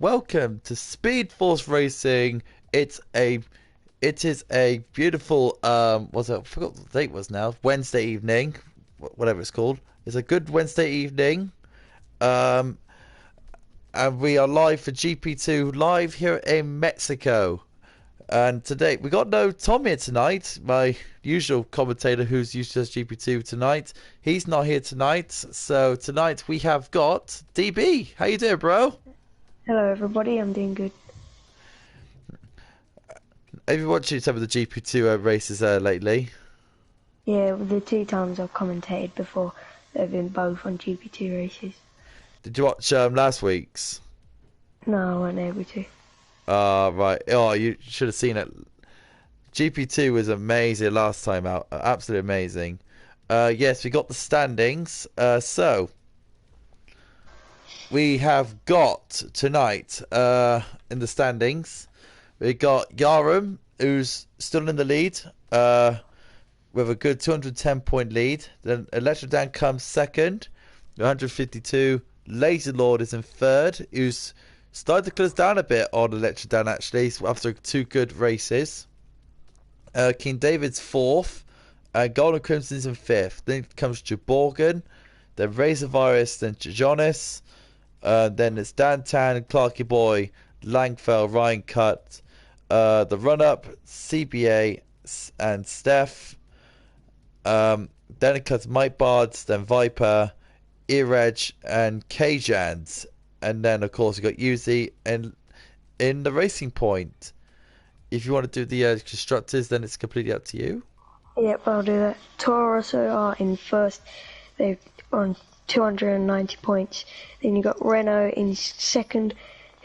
welcome to Speed Force Racing. It is a beautiful what's it? I forgot what the date was now. Wednesday evening, whatever it's called. It's a good Wednesday evening. Um, and we are live for GP2 live here in Mexico. And today we got no Tom here tonight, my usual commentator who's used to GP2 tonight. He's not here tonight, so tonight we have got DB. How you doing, bro? Hello everybody, I'm doing good. Have you watched some of the GP2 races lately? Yeah, the two times I've commentated before, they've been both on GP2 races. Did you watch last week's? No, I wasn't able to. Right. Oh, you should have seen it. GP2 was amazing last time out. Absolutely amazing. Yes, we got the standings. So we have got tonight in the standings. We got Yarum, who's still in the lead, with a good 210-point lead. Then Electrodan comes second, 152. Lazy Lord is in third, who's started to close down a bit on Electrodan actually after two good races. King David's fourth, Golden Crimson's in fifth. Then comes Juborgan, then Razor Virus, then Jonas. Then it's Dan Tan, Clarky Boy, Langfell, Ryan Cut. The run-up, CBA and Steph. Then it cuts Mike Bards, then Viper, Ireg, and Kajans. And then, of course, you got Yuzi and in the Racing Point. If you want to do the constructors, then it's completely up to you. Yep, I'll do that. Taurus are in first. They've on 290 points. Then you got Renault in second,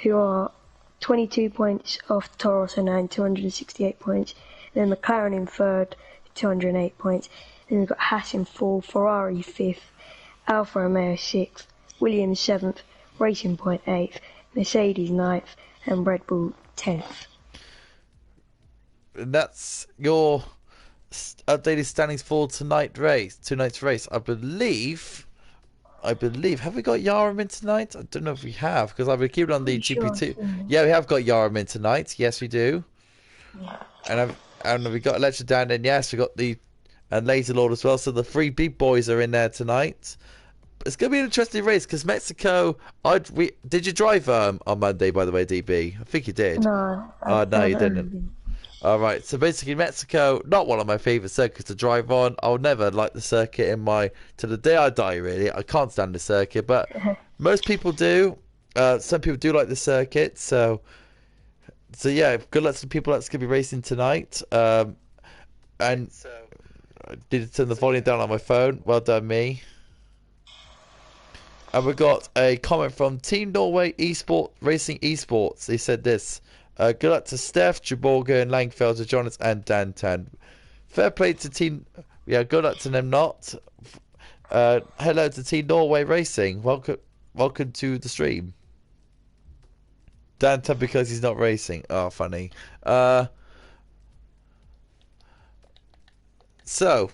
who are 22 points off Taurus and 268 points. Then McLaren in third, 208 points. Then you've got Haas in fourth, Ferrari fifth, Alfa Romeo sixth, Williams seventh, Racing Point eighth, Mercedes ninth, and Red Bull 10th. And that's your updated standings for tonight's race. I believe. Have we got Yarum in tonight? I don't know if we have, because I've been keeping on the GP2. Yeah, we have got Yarum in tonight. Yes, we do. Yeah. And we got Electra down, and yes, we got the Laser Lord as well. So the three big boys are in there tonight. It's gonna be an interesting race because Mexico. Did you drive on Monday, by the way, DB? I think you did. No. No, you didn't. All right, so basically Mexico, not one of my favourite circuits to drive on. I'll never like the circuit to the day I die, really. I can't stand the circuit, but most people do. Some people do like the circuit, so yeah, good luck to the people that's going to be racing tonight. And I did turn the volume down on my phone. Well done, me. And we got a comment from Team Norway Racing Esports. They said this. Good luck to Steph, Juborgan, Langfeld, Jonas, and Dantan. Fair play to Team. Yeah, good luck to them. Not. Hello to Team Norway Racing. Welcome to the stream. Dantan because he's not racing. Oh, funny. So,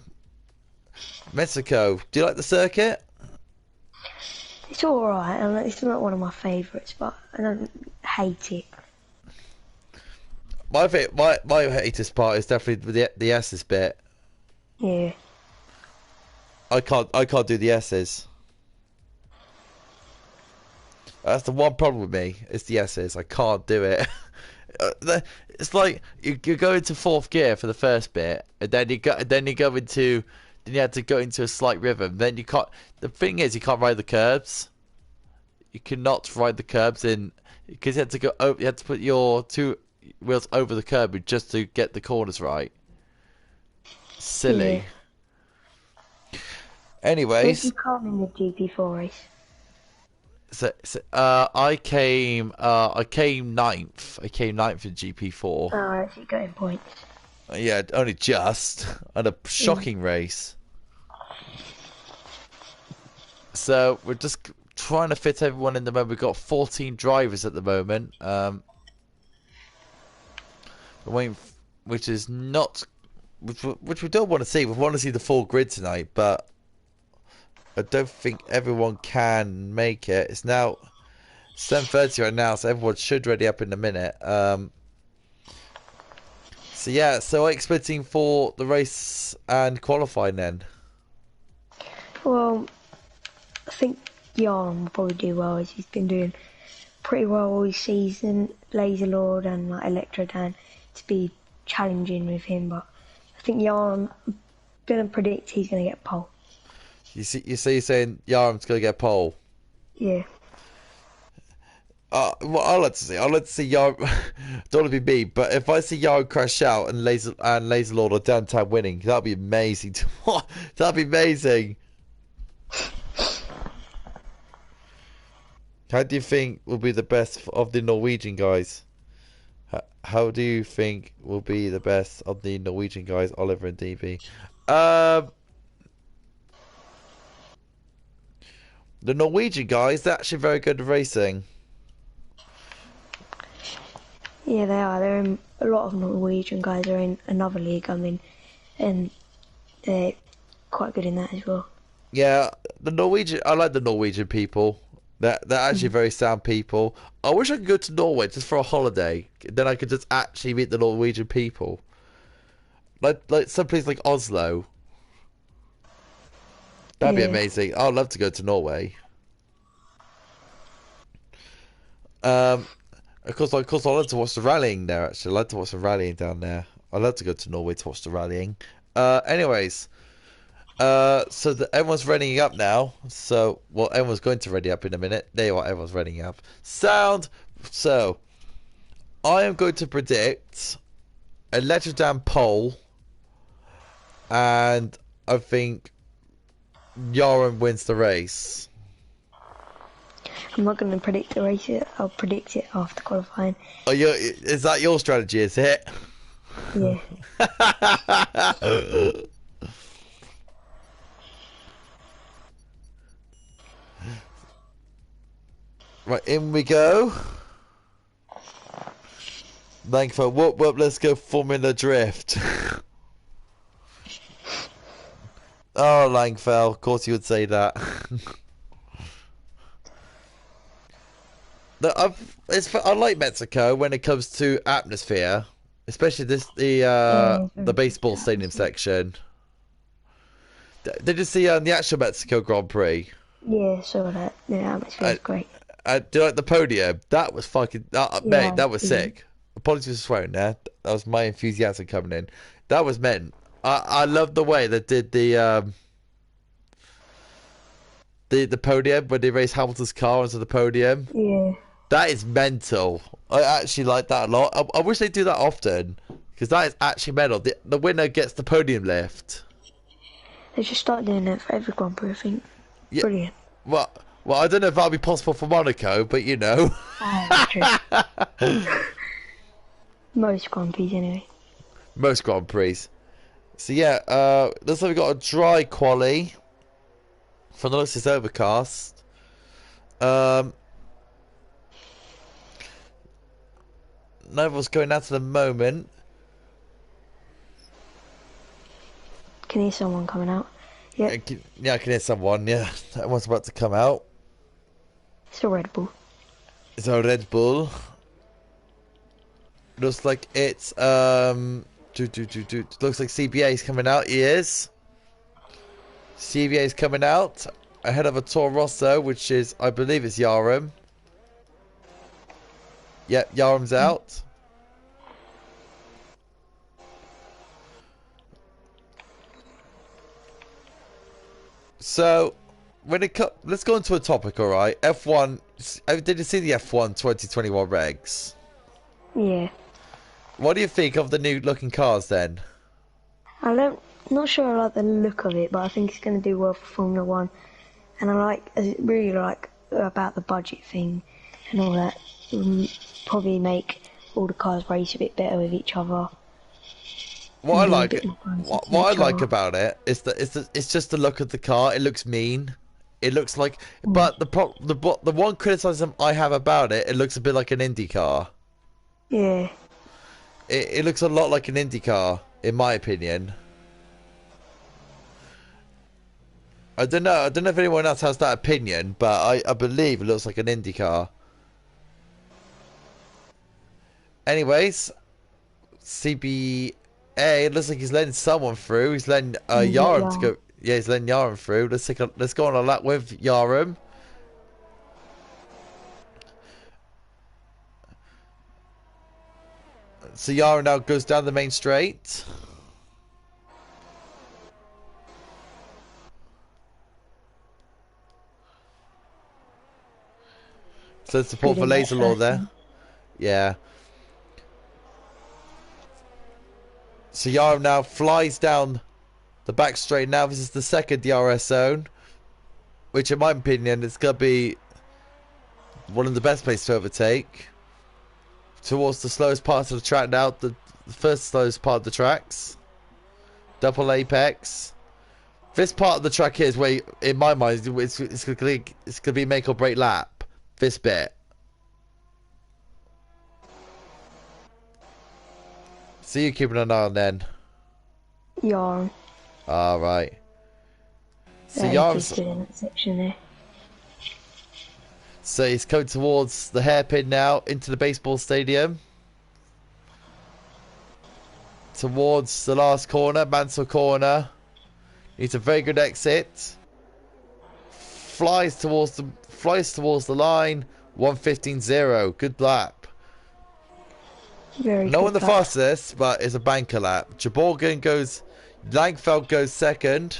Mexico. Do you like the circuit? It's alright, and it's not one of my favourites, but I don't hate it. My hatest part is definitely the S's bit. Yeah. I can't do the S's. That's the one problem with me. It's the S's. I can't do it. It's like you go into fourth gear for the first bit, and then you have to go into a slight rhythm. Then you can't. The thing is, you can't ride the curbs. You cannot ride the curbs in because you had to go. You had to put your two wheels over the curb just to get the corners right. Silly. Yeah. Anyways, Did you come in the GP4 race? so I came ninth. I came ninth in GP4. Oh, I actually got in points. Yeah, only just on a shocking race. So we're just trying to fit everyone in the moment. We've got 14 drivers at the moment. Which is not, which we don't want to see. We want to see the full grid tonight, but I don't think everyone can make it. It's now 7:30 right now, so everyone should ready up in a minute. So yeah, so I'm expecting for the race and qualifying then. Well, I think Jan will probably do well, as he's been doing pretty well all this season. Laser Lord and like Electro Dan to be challenging with him, but I think Jan, I'm gonna predict he's gonna get pole. You see, you're saying Yaram's gonna get pole. Yeah. What I like to see, I like to see Yaram. Don't want to be me, but if I see Yaram crash out and Laser Lord are downtown winning, that'd be amazing. That'd be amazing. How do you think will be the best of the Norwegian guys? How do you think will be the best of the Norwegian guys, Oliver and DB? The Norwegian guys, they're actually very good at racing. Yeah, they are. They're in, a lot of Norwegian guys are in another league, I mean, and they're quite good in that as well. Yeah, I like the Norwegian people. They're actually very sound people. I wish I could go to Norway just for a holiday. Then I could just actually meet the Norwegian people. Like some place like Oslo. That'd be Yeah. amazing. I'd love to go to Norway. Um, of course, I love to watch the rallying there. Actually, I like to watch the rallying down there. I'd love to go to Norway to watch the rallying. Anyways, so everyone's readying up now. So, well, everyone's going to ready up in a minute. There you are. Everyone's readying up. Sound. So, I am going to predict a letterdown pole, and I think Yaron wins the race. I'm not going to predict the race yet. I'll predict it after qualifying. Oh, is that your strategy? Is it? Yeah. Right, in we go. Langford, whoop, let's go Formula Drift. Oh, Langfell, of course you would say that. I like Mexico when it comes to atmosphere, especially the baseball stadium section. Did you see the actual Mexico Grand Prix? Yeah, so that. The atmosphere's great. Do you like the podium? That was fucking mate. That was yeah. sick. Apologies for swearing there. That was my enthusiasm coming in. That was meant. I love the way they did the podium when they raised Hamilton's car onto the podium. Yeah. That is mental. I actually like that a lot. I wish they do that often because that is actually mental. The winner gets the podium lift. They should start doing that for every Grand Prix, I think. Yeah. Brilliant. Well, I don't know if that'll be possible for Monaco, but you know. True. Most Grand Prix, anyway. Most Grand Prix. So yeah, looks like we've got a dry quali. From the looks, it's overcast. Novel's going out at the moment. Can hear someone coming out. Yep. Yeah, I can hear someone. Yeah, that one's about to come out. It's a Red Bull. It's a Red Bull. Looks like it's looks like CBA's coming out. He is. CBA's coming out ahead of a Toro Rosso, which is, I believe, it's Yaram. Yep, Yaram's out. So, let's go into a topic, all right? F1. Did you see the F1 2021 regs? Yeah. What do you think of the new looking cars then? Not sure I like the look of it, but I think it's going to do well for Formula One. And I really like about the budget thing and all that. Probably make all the cars race a bit better with each other. What I like about it is that it's just the look of the car. It looks mean. It looks like, but the one criticism I have about it, it looks a bit like an Indy car. Yeah. It looks a lot like an Indy car, in my opinion. I don't know if anyone else has that opinion, but I believe it looks like an Indy car. Anyways, CBA, it looks like he's letting someone through. He's letting Yarum to Yeah. go. Yeah, he's letting Yarum through. Let's go on a lap with Yarum. So Yarum now goes down the main straight. So support Good for in that Laser Law first there. one. Yeah. So Yarum now flies down the back straight. Now this is the second DRS zone, which in my opinion is going to be one of the best places to overtake. Towards the slowest part of the track now, the first slowest part of the tracks. Double apex. This part of the track here is where, in my mind, it's going to be make or break lap. This bit. So you keeping an eye on then. Yeah. Alright. So He keeps Yarm's... doing that section there. So he's coming towards the hairpin now, into the baseball stadium. Towards the last corner, Mansell corner. Needs a very good exit. Flies towards the line. 1:15.0. Good lap. Very No one good the lap. fastest, but it's a banker lap. Jaborgan goes... Langfeld goes second.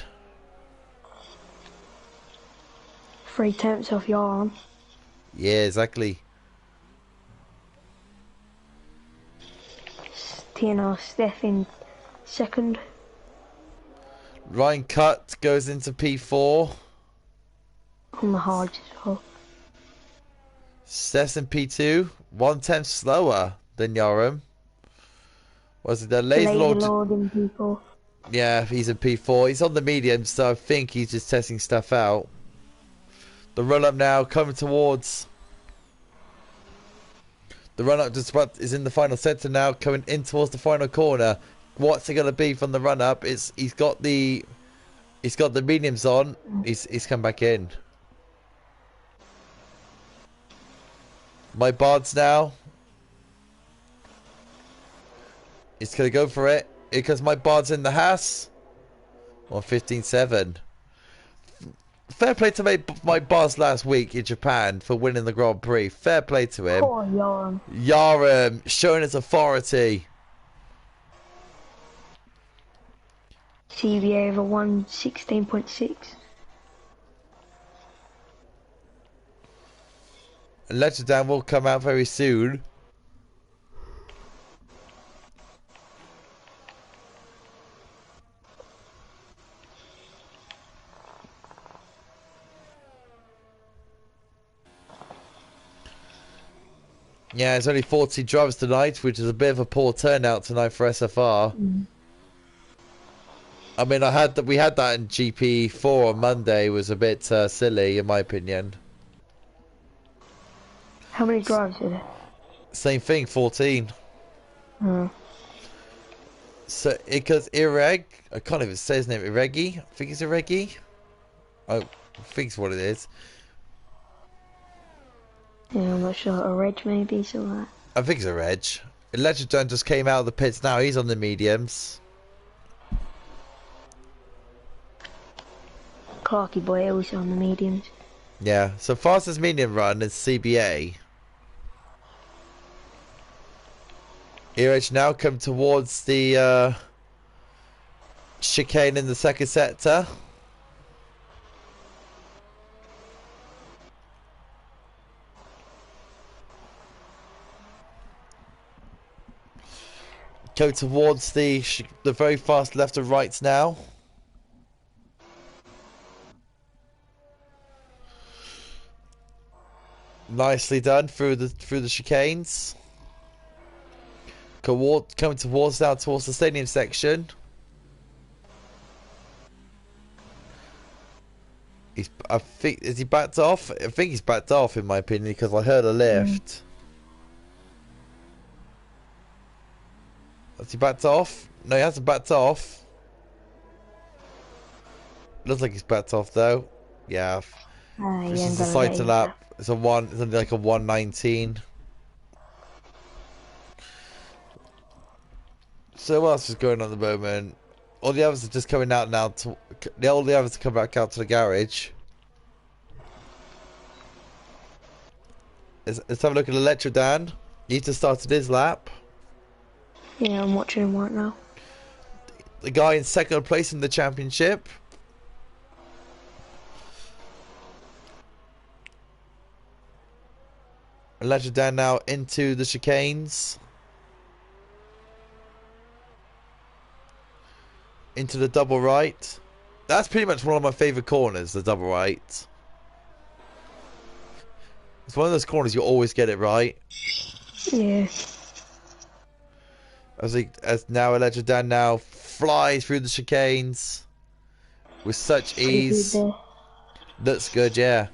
3/10 off Yarn. Yeah, exactly. TNR Steph in second. Ryan Cut goes into P4. On the hard as well. Steph's in P2. 1/10 slower than Yoram. Was it the Laser Laser Lord? Lord in people. Yeah, he's in P4. He's on the medium, so I think he's just testing stuff out. The run up now coming towards. The run up just about is in the final sector now, coming in towards the final corner. What's it gonna be from the run up? He's got the mediums on. He's come back in. My Bards now. He's gonna go for it because my Bard's in the Haas. 1:15.7. Fair play to my Bards last week in Japan for winning the Grand Prix. Fair play to him. Poor Yarn. Yarum showing his authority. CBA over 116.6. And Legendam will come out very soon. Yeah, it's only 40 drivers tonight, which is a bit of a poor turnout tonight for SFR. I mean, we had that in GP4 on Monday. It was a bit silly, in my opinion. How many drives are there? Same thing, 14. Oh. So, because Ireg, I can't even say his name, Iregi? I think it's Iregi. I think it's what it is. Yeah, I'm not sure. A Reg maybe, something like that. I think it's a Reg. Electrodon just came out of the pits now. He's on the mediums. Clarky Boy also on the mediums. Yeah, so fastest medium run is CBA. ERH now come towards the chicane in the second sector. Go towards the very fast left and rights now. Nicely done through the chicanes. Coming towards the stadium section. I think is he backed off? I think he's backed off in my opinion because I heard a lift. Has he backed off? No, he hasn't backed off. Looks like he's backed off though. Yeah. This is the cycle lap. It's only like a 1:19. So what else is going on at the moment? All the others are just coming out now. All the others come back out to the garage. Let's have a look at Electro Dan. He just started his lap. Yeah, I'm watching him right now. The guy in second place in the championship. Electro Dan now into the chicanes. Into the double right. That's pretty much one of my favourite corners, the double right. It's one of those corners you always get it right. Yeah. As now Electro Dan now flies through the chicanes with such ease. Looks good, yeah.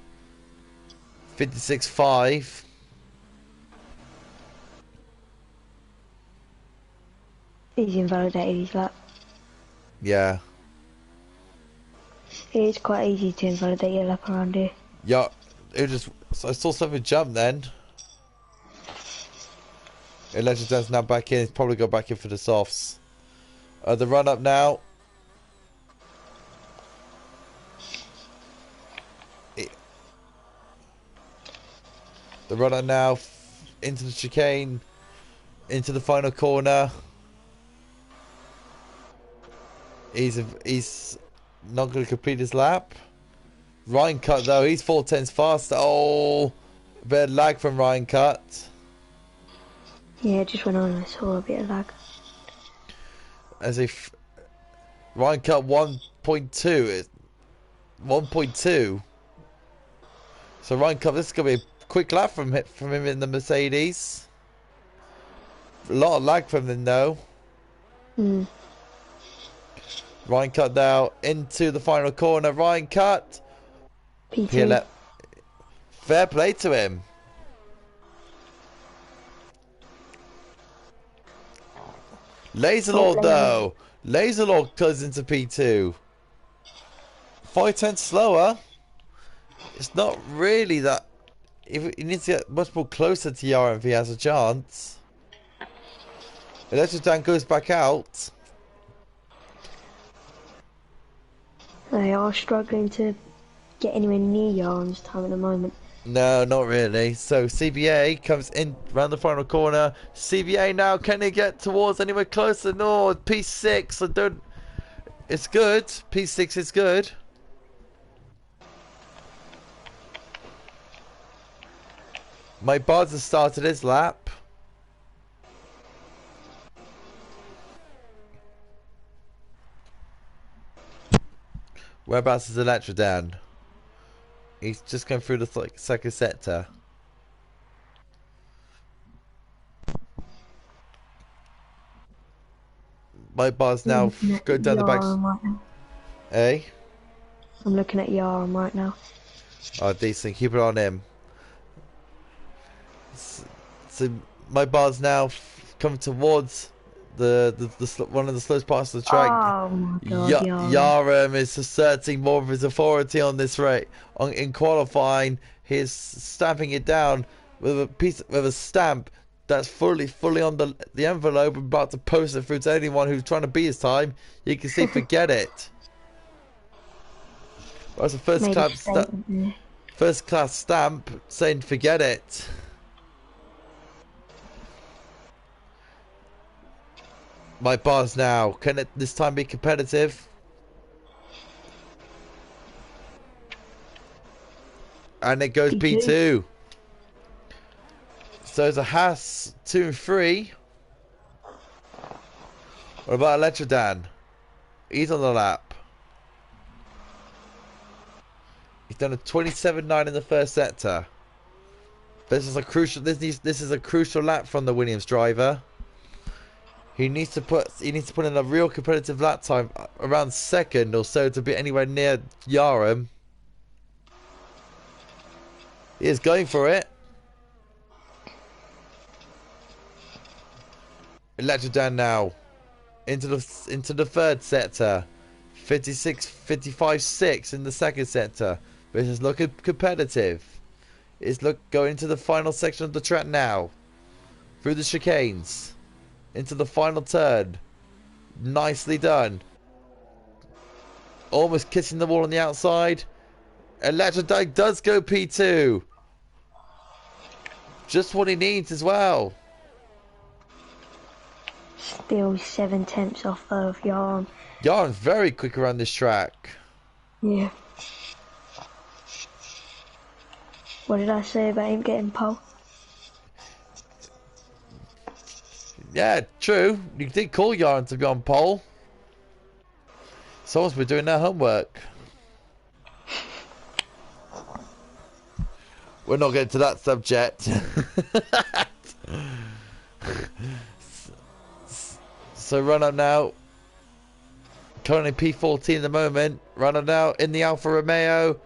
56.5. He's invalidated his lap. Yeah. It is quite easy to invalidate your lap around here. Yeah. I saw something jump then. Electro Dan's now back in. He's probably go back in for the softs. The run up now. The run up now into the chicane, into the final corner. He's not going to complete his lap. Ryan Cut though, he's 4/10 faster. Oh, a bit of lag from Ryan Cut. Yeah, just went on, I saw a bit of lag. As if Ryan Cut 1.2. 1.2. So Ryan Cut, this is going to be a quick lap from him in the Mercedes. A lot of lag from him though. Ryan Cut now into the final corner. Ryan Cut. P2. Fair play to him. Laserlord though. Laserlord goes into P2. 5/10 slower. It's not really that. He needs to get much more closer to Yara if he has a chance. Electro Dan goes back out. They are struggling to get anywhere near Yarn's time at the moment. No, not really. So CBA comes in round the final corner. CBA now, can he get towards anywhere closer? No, P6. I don't. It's good. P6 is good. My Bards has started his lap. Whereabouts is Electro Dan? He's just going through the second sector. My bar's now going down the back. Right now. Eh? I'm looking at Yaram right now. Oh, decent. Keep it on him. So my bar's now coming towards the one of the slowest parts of the track. Oh my god, Yaram is asserting more of his authority on this rate. In qualifying, he's stamping it down with a stamp that's fully on the envelope, about to post it through to anyone who's trying to beat his time. You can see, forget it. That's a first class stamp saying forget it. My bars now. Can it this time be competitive? And it goes P2. So it's a Haas 2 and 3. What about Electro Dan? He's on the lap. He's done a 27.9 in the first sector. This is a crucial lap from the Williams driver. He needs to put in a real competitive lap time around second or so to be anywhere near Yaram. He is going for it. Electro Dan now into the third sector. 55.6 in the second sector. This is looking competitive. It's going into the final section of the track now. Through the chicanes. Into the final turn. Nicely done. Almost kissing the wall on the outside. Electrodike does go P2. Just what he needs as well. Still 7 tenths off of Yarn. Yarn's very quick around this track. Yeah. What did I say about him getting pole? Yeah, true. You did call Yarn to be on pole. Someone's been doing their homework. We're not getting to that subject. So run up now. Currently P14 at the moment. Run up now in the Alfa Romeo.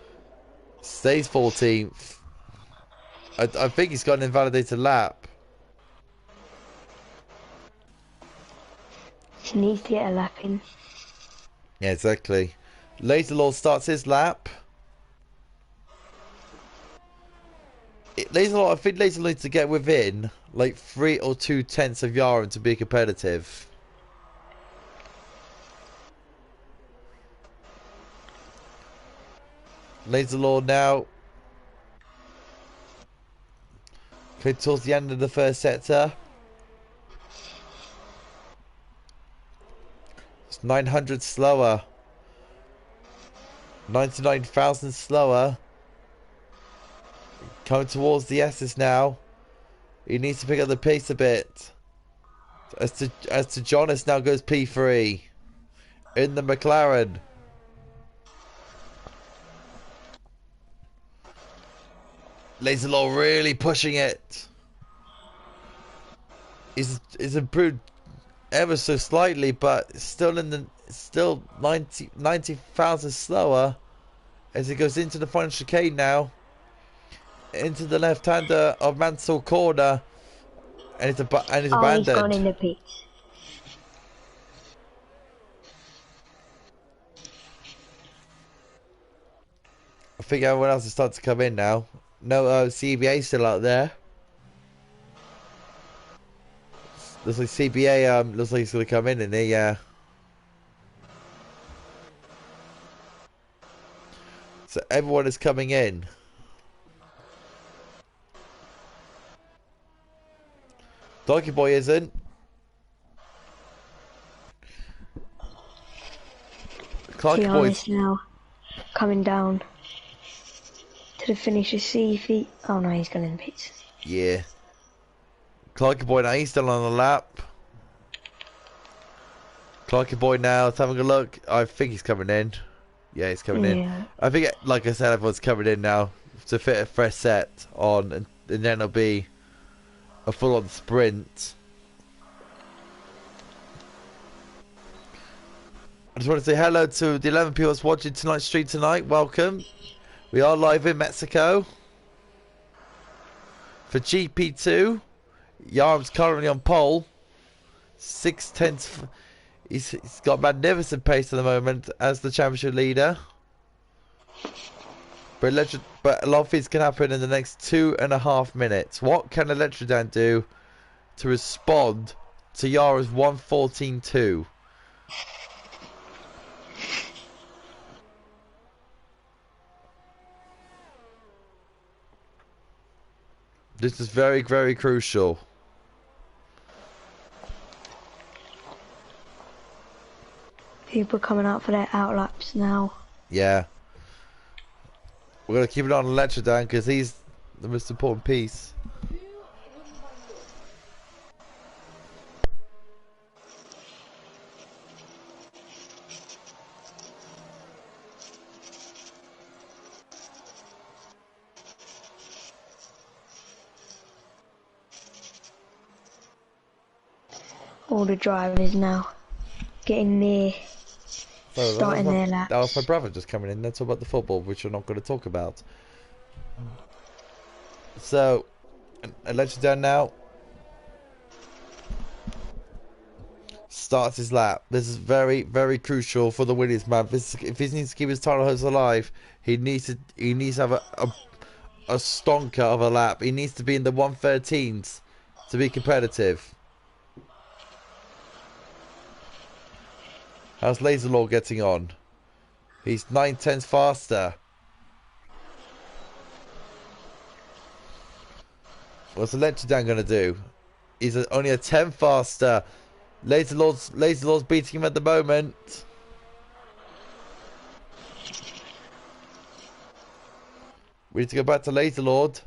Stays 14th. I think he's got an invalidated lap. He needs to get a lap in. Yeah, exactly. Laserlord starts his lap. Laserlord, I think Laserlord needs to get within like 3 or 2 tenths of Yaron to be competitive. Laserlord now. Okay, towards the end of the first sector. It's 900 slower. 99,000 slower. Coming towards the S's now. He needs to pick up the pace a bit. As to Jonas now goes P3. In the McLaren. Laserlord really pushing it. He's improved ever so slightly, but still 90,000 slower as he goes into the final chicane now. Into the left-hander of Mansell corner, and it's abandoned. He's gone in the pits. I think everyone else is starting to come in now. No, CBA still out there. Looks like CBA looks like he's gonna come in there, yeah. So everyone is coming in. Donkey Boy isn't. Clarky Boy's now coming down to the finish of C. Oh no, he's gone in the pits. Yeah. Clarky Boy now, he's still on the lap. Clarky Boy now is having a look. I think he's coming in. Yeah, he's coming in. I think, like I said, everyone's coming in now to fit a fresh set on, and then it'll be a full-on sprint. I just want to say hello to the 11 people that's watching tonight's stream tonight. Welcome. We are live in Mexico. For GP2, Yarm's currently on pole. 6 tenths. He's got magnificent pace at the moment as the championship leader. But a lot of things can happen in the next 2.5 minutes. What can Electrodan do to respond to Yara's 1:14.2? This is very, very crucial. People coming out for their outlaps now. Yeah. We're going to keep it on Electrodan because he's the most important piece. All the drivers now getting near starting their laps. That was my brother just coming in. Let's talk about the football, which we're not going to talk about. So, Electrodan now starts his lap. This is very, very crucial for the Williams man. If he needs to keep his title hopes alive, he needs to have a stonker of a lap. He needs to be in the 1:13s to be competitive. How's Laserlaw getting on? He's 9/10 faster. What's Electrodan going to do? He's only a 10 faster. Laserlord's beating him at the moment. We need to go back to Laserlord.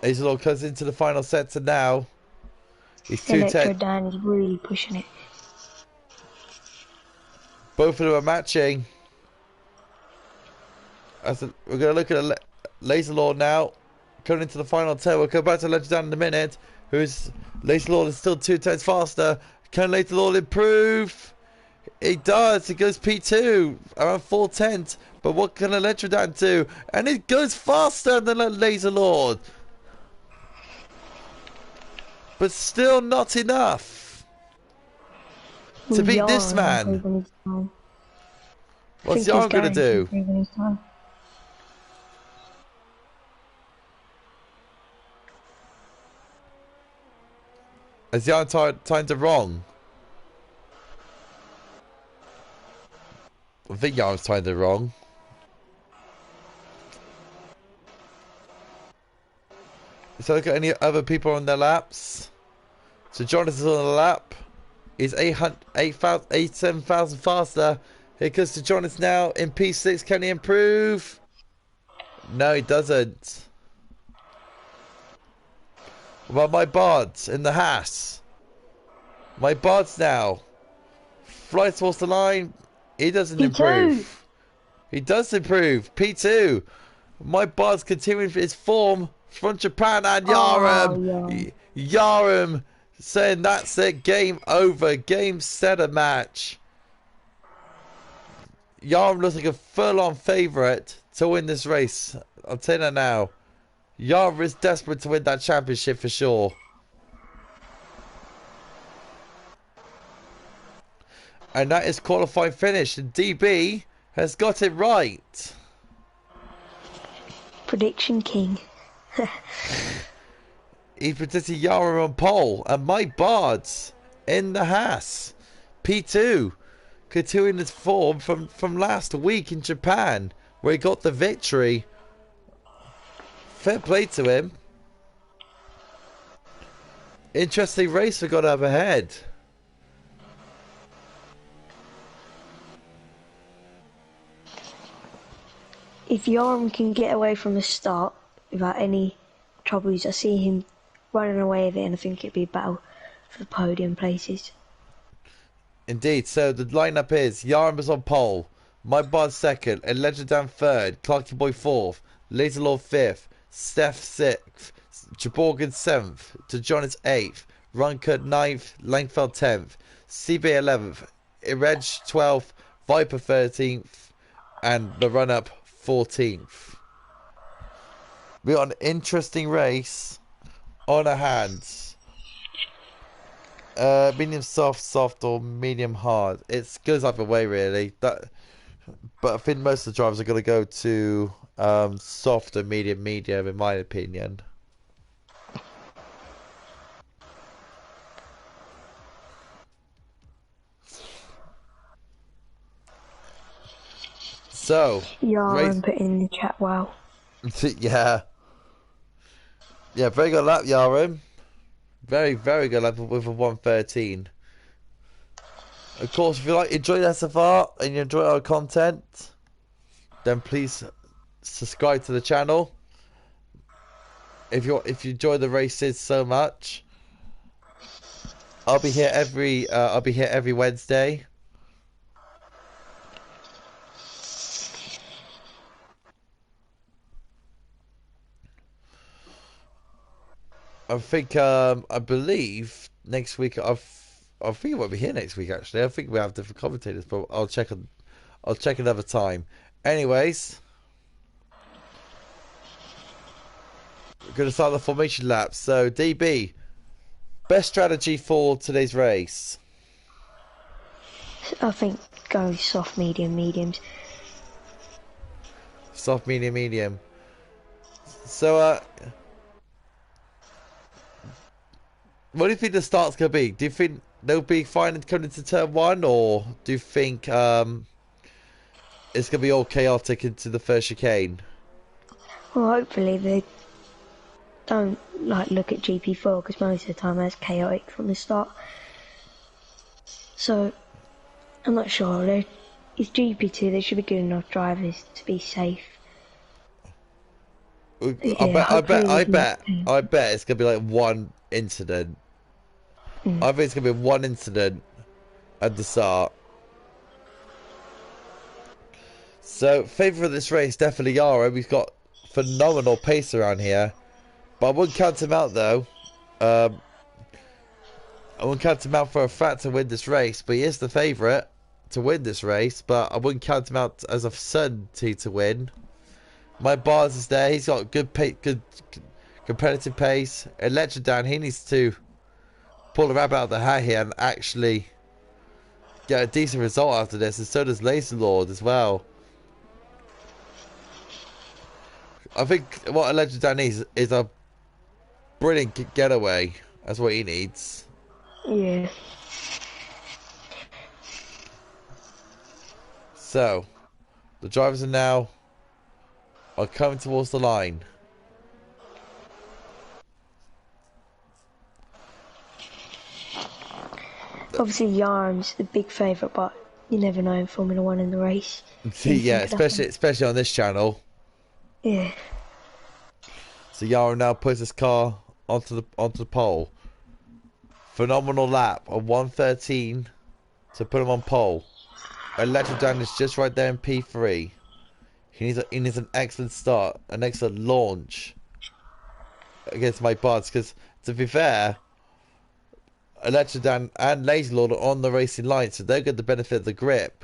Laserlord comes into the final sector now. He's 210. Electrodan is really pushing it. Both of them are matching. We're going to look at Laserlord now. Coming into the final 10. We'll go back to Electrodan in a minute. Laserlord is still 2/10 faster. Can Laserlord improve? He does. He goes P2 around 4/10. But what can Electrodan do? And it goes faster than a Laserlord. But still not enough to beat this man. What's Yarn going to do? Has Yarn timed it wrong? I think Yarn's timed it wrong. So look at any other people on their laps. So Jonathan's on the lap. He's 7,000 faster. Here comes to Jonathan now in P6. Can he improve? No, he doesn't. What about my Bards in the Haas? My Bards now. Flies towards the line. He doesn't improve. He does improve. P2. My Bards continuing his form from Japan and Yarum. Yarum saying that's it. Game over. Game set a match. Yarum looks like a full-on favourite to win this race. I'll tell you that now. Yarum is desperate to win that championship for sure. And that is qualifying finish. And DB has got it right. Prediction king. He predicted Yarum on pole. And my Bards in the Haas. P2. Continuing his form from last week in Japan, where he got the victory. Fair play to him. Interesting race we got up ahead. If Yarum can get away from the start without any troubles, I see him running away with it, and I think it'd be a battle for the podium places. Indeed, so the lineup is Yarum is on pole, My Bard second, Electrodan third, Clarky Boy fourth, Laserlord fifth, Steph sixth, Jaborgan seventh, DeJonis eighth, Runkert ninth, Langfeld 10th, CB 11th, Ireg 12th, Viper 13th, and the run-up 14th. We got an interesting race on our hands. Medium soft, soft, or medium hard. It goes either way, really. But I think most of the drivers are going to go to soft or medium, in my opinion. So, yeah, I'm putting in the chat. Wow. yeah, very good lap, Yarum. Very, very good lap with a 113. Of course, if you enjoy the SFR and you enjoy our content, then please subscribe to the channel. If you enjoy the races so much, I'll be here every Wednesday. I think I believe next week I think it won't be here next week actually. I think we have different commentators, but I'll check another time. Anyways, we're gonna start the formation lap. So DB, best strategy for today's race? I think go soft, medium, mediums. Soft, medium. So, what do you think the start's gonna be? Do you think they'll be fine coming into turn one, or do you think it's gonna be all chaotic into the first chicane? Well, hopefully they don't like look at GP4 because most of the time that's chaotic from the start. So I'm not sure. It's GP2. They should be good enough drivers to be safe. Yeah, I bet it's gonna be like one incident. I think it's gonna be one incident at the start. So, favourite of this race, definitely Yara. We've got phenomenal pace around here. But I wouldn't count him out, though. I wouldn't count him out for a fact to win this race. But he is the favourite to win this race. But I wouldn't count him out as a certainty to win. My bars is there. He's got good competitive pace. Electra down. He needs to pull the rabbit out of the hat here and actually get a decent result after this. And so does Laser Lord as well. I think what Electra down needs is a brilliant getaway. That's what he needs. Yeah. So, the drivers are coming towards the line. Obviously, Yarm's the big favourite, but you never know in Formula One in the race. Yeah, especially on this channel. Yeah. So Yara now puts his car onto the pole. Phenomenal lap of 1:13 to put him on pole. Electric Dan is just right there in P3. He needs an excellent start, an excellent launch against my bots. Because to be fair, Electric Dan and Lazy Lord are on the racing line, so they'll get the benefit of the grip.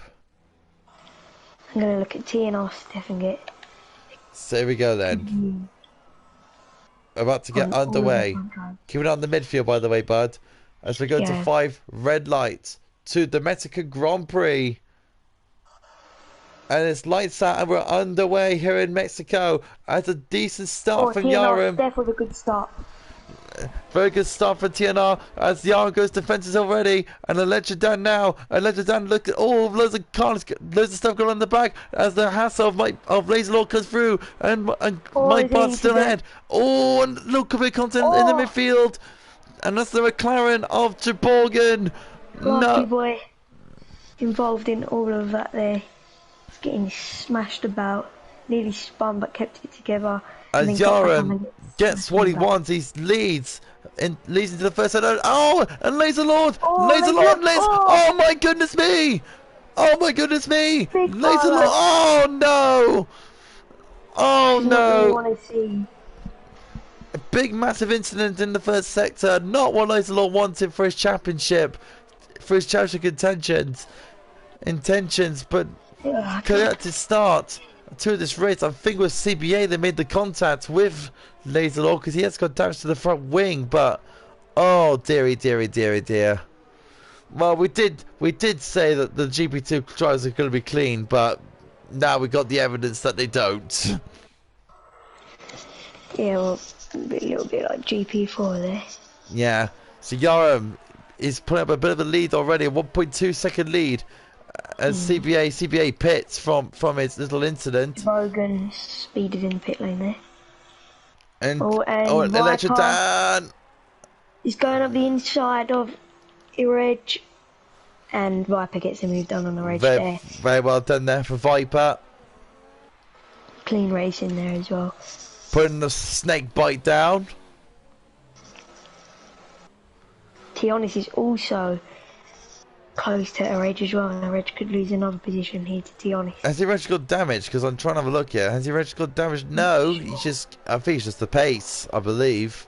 I'm gonna look at TNR Steph and get. So here we go then. About to get underway. Keep it on the midfield, by the way, bud. As we go to 5 red lights to the Mexican Grand Prix. And it's lights out and we're underway here in Mexico. As a decent start from Yarum. Steph with a good start. Very good start for TNR as Yarum goes defenses already. And Electra down now. Electra down, look at loads of cars, loads of stuff going on in the back as the hassle of Laser Lord comes through. And my bot's still ahead. Oh, and look at the content in the midfield. And that's the McLaren of Treborgan. Lucky boy involved in all of that there. He's getting smashed about. Nearly spun but kept it together. As Yarum gets what he wants, he leads into the first header. Oh, and Laser Lord! Oh my goodness me! Oh my goodness me! Laser Lord! Oh no! Oh no! Want to see. A big massive incident in the first sector. Not what Laser Lord wanted for his championship. For his championship intentions, but collected start to this race. I think it was CBA that made the contact with Laser Lord because he has got damage to the front wing, but oh dearie. Well, we did say that the GP2 drivers are going to be clean, but now we got the evidence that they don't. Yeah, well, a little bit like GP4 there. Yeah, so Yarum is putting up a bit of a lead already, a 1.2 second lead. As CBA pits from his little incident. Bogan speeded in the pit lane there. And Electra Dan! He's going up the inside of Ireg, and Viper gets him moved on the race there. Very well done there for Viper. Clean race in there as well. Putting the snake bite down. Tionis is also close to Ireg as well, and Ireg could lose another position here to Tionis. Has he actually got damage? Because I'm trying to have a look here. Has he actually got damage? No, I think it's just the pace, I believe.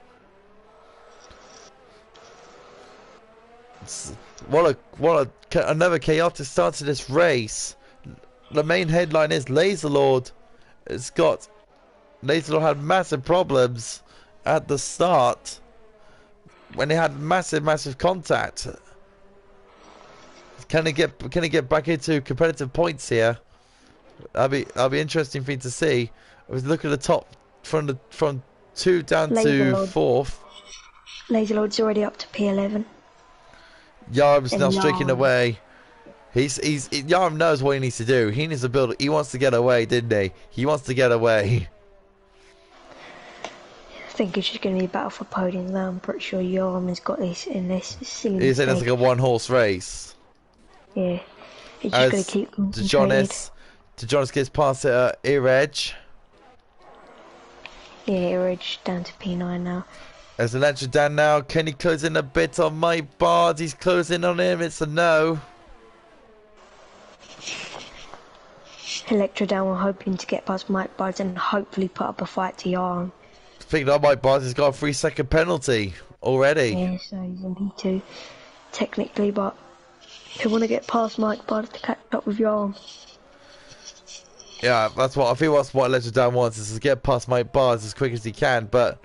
Another chaotic start to this race. The main headline is Laser Lord. Laser Lord had massive problems at the start when he had massive contact. Can he get back into competitive points here? That'll be interesting for you to see. I was looking at the from 2 down Laser to Lord. 4th. Laser Lord's already up to P11. Yarm's Then now streaking Yarm. away. Yarm knows what he needs to do. He needs to build. He wants to get away, didn't he? He wants to get away. I think it's just going to be a battle for podium now. I'm pretty sure Yarm has got this in this silly He's saying it's mistake. like a one-horse race. Yeah. He's just As going to keep concentrated. DeJonis gets past it at ear edge. Yeah, Edge down to P9 now. As Electra down now, can he close in a bit on my Bard? He's closing on him. It's a no. Electro down, we're hoping to get past Mike Bards and hopefully put up a fight to Yarm. Speaking of Mike Bard, he's got a 3-second penalty already. Yeah, so he's in P2 technically, but they want to get past Mike Bards to catch up with Yarm. Yeah, that's what I feel. That's what Electra down wants, is to get past Mike Bards as quick as he can. But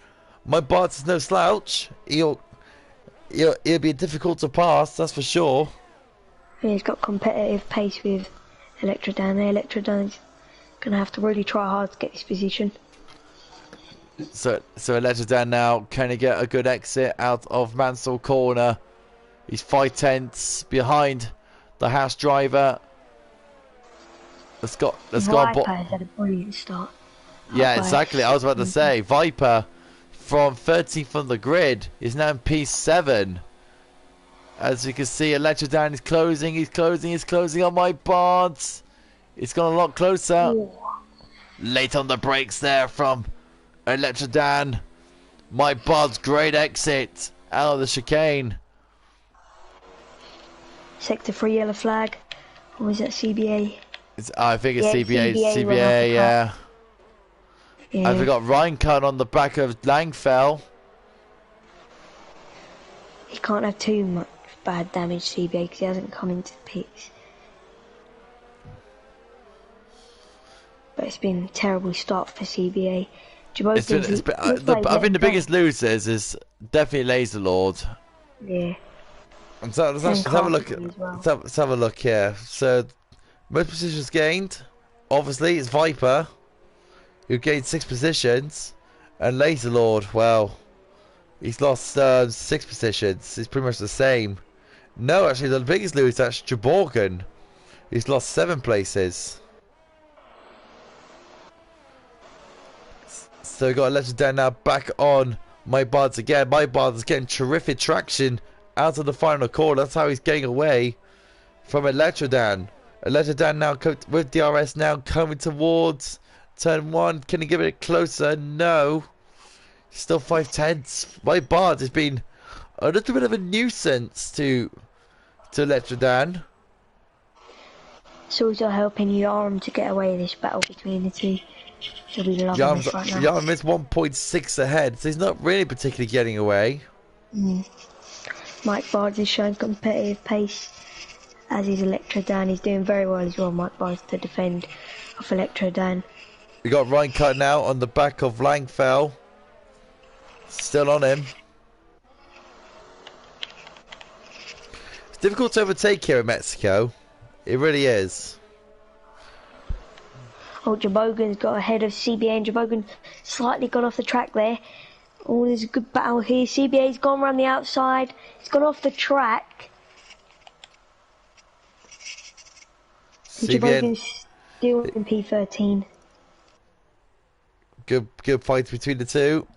Mike Bards is no slouch. He'll be difficult to pass, that's for sure. Yeah, he's got competitive pace with Electro down there. Electro down's gonna have to really try hard to get this position. So Electra down now. Can he get a good exit out of Mansell corner? He's 5/10 behind the house driver. Viper has had a brilliant start. Yeah, exactly. I was about to say, Viper from 13th on the grid is now in P7. As you can see, Electra down is closing. He's closing on my Bards. It's gone a lot closer. Ooh. Late on the brakes there from Electra Dan. My Bards, great exit out of the chicane. Sector 3 yellow flag. Or is that CBA? I think it's Yeah, CBA, CBA, yeah. Yeah. And we got Reincut on the back of Langfell. He can't have too much bad damage, CBA, because he hasn't come into the pits. But it's been a terrible start for CBA. I think the biggest losers is definitely Laser Lord. Yeah. And so let's have a look. Let's have a look here. So most positions gained, obviously, it's Viper, who gained 6 positions, and Laser Lord. Well, he's lost 6 positions. It's pretty much the same. No, actually, the biggest loser is Jaborgan. He's lost 7 places. So we got a legend down now, back on My Bards again. My Bards is getting terrific traction out of the final corner. That's how he's getting away from Electrodan. Electrodan now with DRS now coming towards turn 1. Can he give it closer? No. Still 5/10. My Bard has been a little bit of a nuisance to Electrodan. It's also helping Yarm to get away this battle between the two. He'll be loving this right now. Yarm is 1.6 ahead, so he's not really particularly getting away. Mike Bards is showing competitive pace, as is Electrodan. He's doing very well as well, Mike Bards, to defend off Electrodan. We got Reincut now on the back of Langfell. Still on him. It's difficult to overtake here in Mexico. It really is. Oh, Jabogan's got ahead of CBA, and Jabogan slightly gone off the track there. Oh, there's a good battle here. CBA's gone around the outside. He's gone off the track. Jabogan's still in P13. Good fight between the two.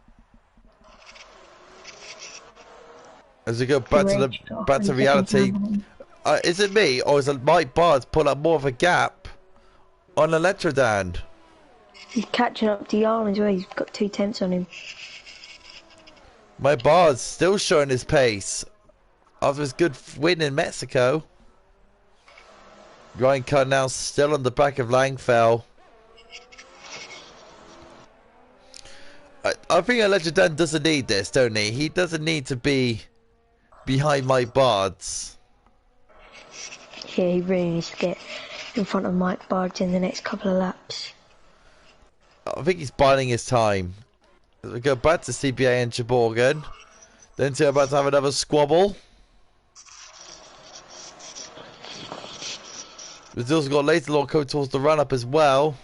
As we go back to reality. Is it me, or is it Mike Bards pull up more of a gap on Electrodan? He's catching up to Yarn as well. He's got 2 tenths on him. My Bards still showing his pace after his good win in Mexico. Reincut now still on the back of Langfell. I think Electrodan doesn't need this, don't he? He doesn't need to be behind my Bards. Yeah, he really needs to get in front of Mike Bards in the next couple of laps. I think he's biding his time. We go back to CBA and Jaborgan. Then two are about to have another squabble. We've also got Laser Lord coming towards the run-up as well.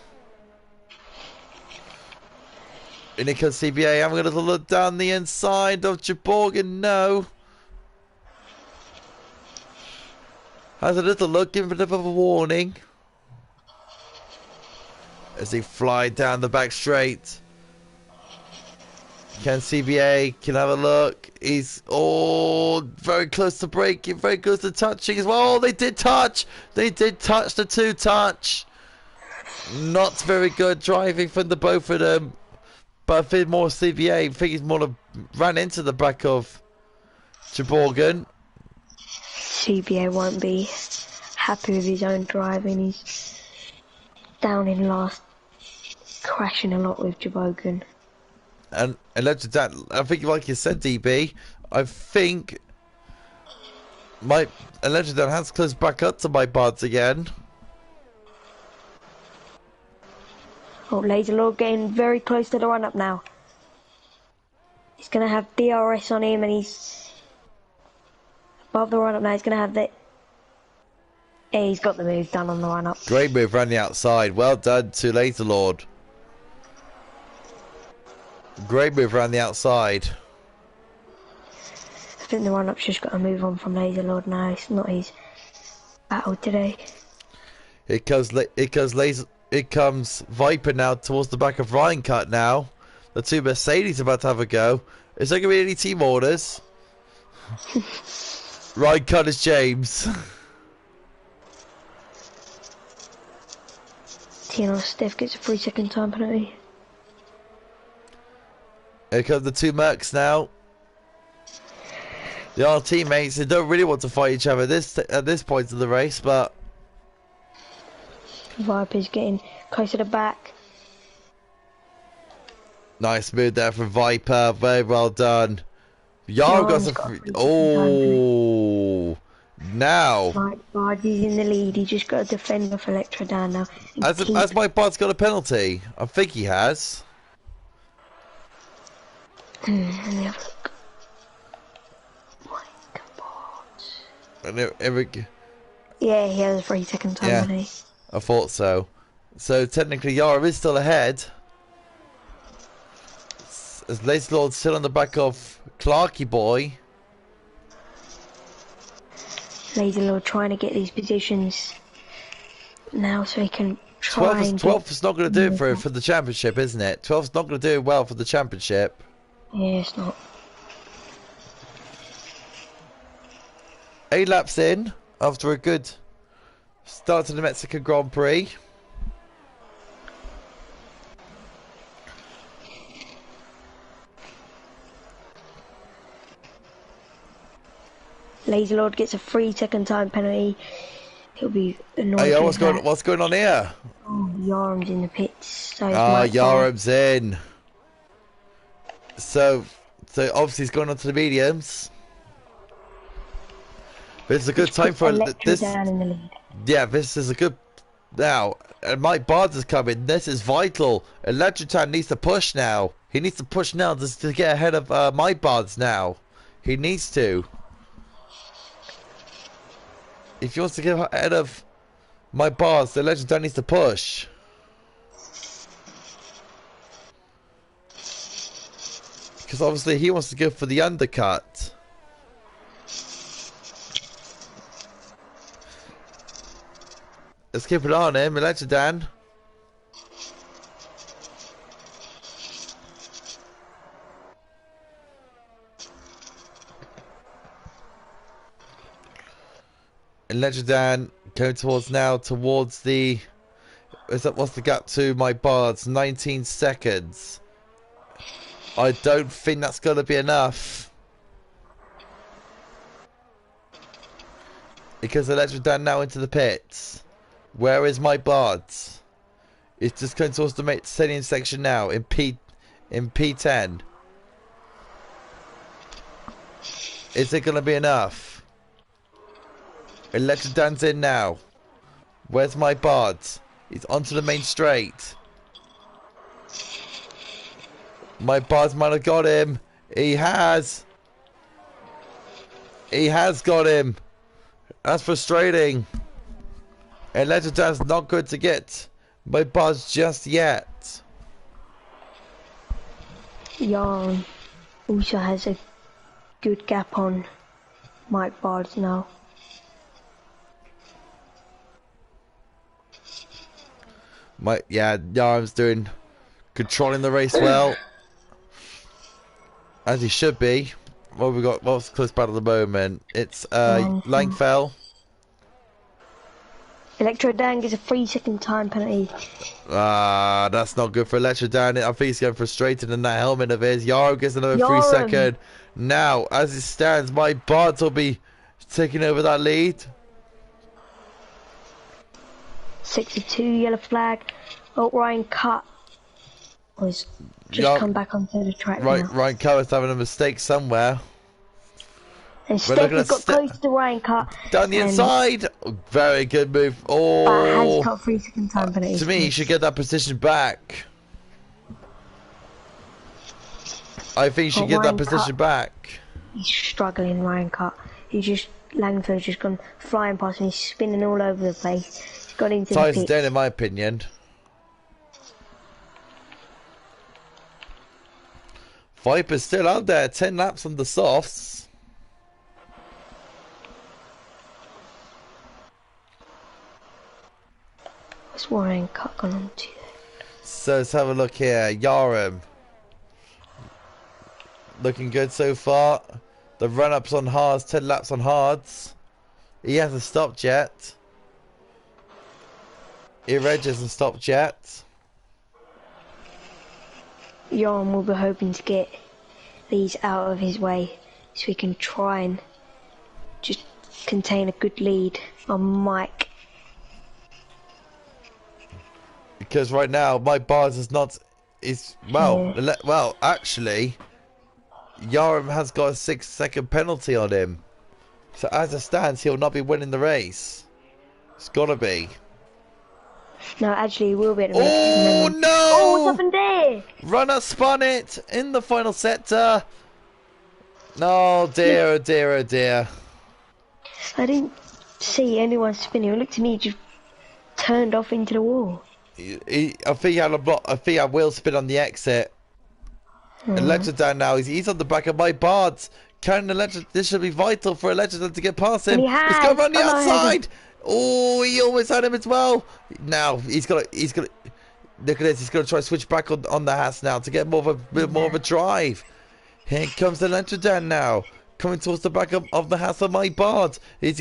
And here comes CBA. I'm going to look down the inside of Jaborgan. No. Has a little look, give a bit of a warning. As they fly down the back straight. Can CBA can have a look. He's very close to breaking, very close to touching as well. Oh, they did touch. They did touch the two touch. Not very good driving from the both of them. But I think more CBA. I think he's more ran into the back of Jaborgan. CBA won't be happy with his own driving. He's down in last, crashing a lot with Jaborgan. And Legend Dan, I think, like you said, DB, I think Legend Dan has closed back up to my buds again. Oh, Laser Lord getting very close to the run-up now. He's going to have DRS on him, and he's above the run-up now. He's going to have the... Yeah, he's got the move done on the run-up. Great move around the outside. Well done to Laser Lord. Great move around the outside. I think the run-up's just got to move on from Laser Lord now. It's not his battle today. It comes Viper now towards the back of Ryan Cut now. The two Mercedes about to have a go. Is there going to be any team orders? Ryan Cut is James. TNR Steph gets a 3-second time penalty. Here come the two Mercs now. They are teammates. They don't really want to fight each other at this point of the race, but Viper's getting close to the back. nice move there from Viper. Very well done. Yara got some. Oh, now. Right, Bardy's in the lead. He just got a defender for Electrodan now. Has my bod's got a penalty? I think he has. Let me have a look. Yeah, he has a 3-second time penalty. I thought so. So technically Yara is still ahead. As Laser Lord's still on the back of Clarky Boy. Laser Lord trying to get these positions now so he can try 12 is not going to do it for the championship, isn't it? 12's not going to do well for the championship. Yeah, it's not. 8 laps in after a good start to the Mexican Grand Prix. Laser Lord gets a 3-second time penalty. He'll be annoyed. Hey, what's going on here? Oh, Yarm's in the pits. So Yarm's in. So obviously he's going on to the mediums. This is a good time for this. Yeah, this is a good. Now, and Mike Barnes is coming. This is vital. Electrotan needs to push now. He needs to push now to get ahead of Mike Barnes now. He needs to. If he wants to get ahead of Mike Barnes, the Electrotan needs to push. Because obviously he wants to go for the undercut. Let's keep it on him, Electrodan. Electrodan going towards the. What's the gap to my bards? 19 seconds. I don't think that's going to be enough. Because Electrodan now into the pits. Where is my bards? It's just going towards the stadium section now in P10. Is it going to be enough? Electrodan's in now. Where's my bards? He's onto the main straight. My bards might have got him. He has. He has got him. That's frustrating. Electrodan's not good to get my bards just yet. Yarn also has a good gap on Mike Bards now. Yeah, Yarm's controlling the race well, as he should be. What we got? What's close battle at the moment? It's Langfell. Electro Dan gets a 3-second time penalty. That's not good for Electro Dan. I think he's getting frustrated in that helmet of his. Yarm gets another 3-second. Now, as it stands, my Bards will be taking over that lead. 62 yellow flag. Oh, Ryan Cut was just come back onto the track now. Ryan Cut is having a mistake somewhere. And Steffi's got close to Ryan Cut. Down the inside. Very good move. Oh. But has got 3-second time penalty. To me, he should get that position back. I think he should get that position back. He's struggling, Ryan Cut. Langfield's just gone flying past him. He's spinning all over the place. He's got into the pit. Down, in my opinion. Viper's still out there. 10 laps on the softs. What's Ryan Cut gone on to? So let's have a look here. Yarm. Looking good so far. The run-ups on hards, 10 laps on hards. He hasn't stopped yet. Ireg hasn't stopped yet. Yarn will be hoping to get these out of his way so he can try and just contain a good lead on Mike. Because right now, Mike Bards is not... Well, actually... Yarm has got a 6-second penalty on him. So as it stands, he'll not be winning the race. It's gotta be. No, actually, he will be able to make it. Oh, no! Oh, what's happened there? Runner spun it in the final sector. Oh, dear, oh, dear, oh, dear. I didn't see anyone spinning. It looked to me, just turned off into the wall. I think he had a block. I think I will spin on the exit. Electro down now. He's on the back of my Bards. Can Electro? This should be vital for Electro to get past him. He's going around the outside. Oh, he almost had him as well. Now he's got. Look at this. He's going to try to switch back on the Haas now to get more of a drive. Here comes Electro down now. Coming towards the back of the Haas of my Bards. He's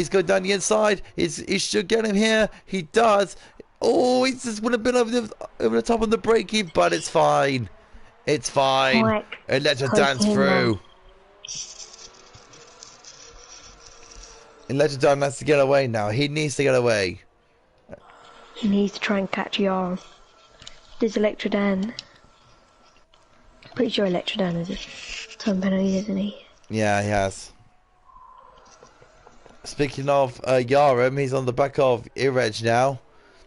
going down the inside. He should get him here. He does. Oh, he just would have been over the top of the braking, but it's fine. It's fine. And let her dance through. And let her dance has to get away now. He needs to get away. He needs to try and catch Yarn. Does Electrodan? Pretty sure Electrodan has a time penalty, isn't he? Yeah, he has. Speaking of Yarm, he's on the back of Ireg now.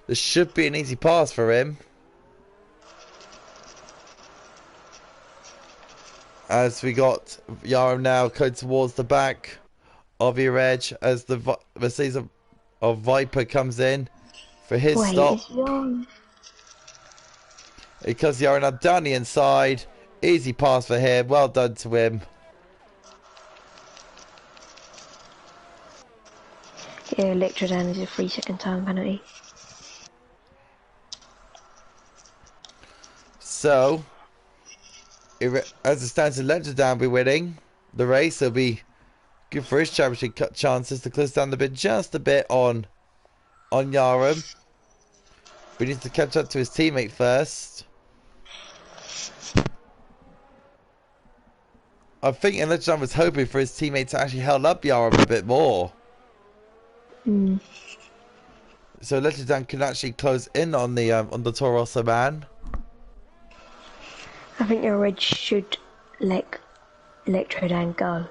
This should be an easy pass for him. As we got Yarm now going towards the back of Ireg as the season of Viper comes in for his stop. Because Yarm now down the inside. Easy pass for him. Well done to him. Yeah, Electrodan is a 3-second time penalty. So, as it stands, Electrodan will be winning the race. He'll be good for his championship chances to close down the bit just a bit on Yarm. We need to catch up to his teammate first. I think Electrodan was hoping for his teammate to actually hold up Yarm a bit more. So Electrodan can actually close in on the Toro Rosso man. I think your Red should let Electrodan go.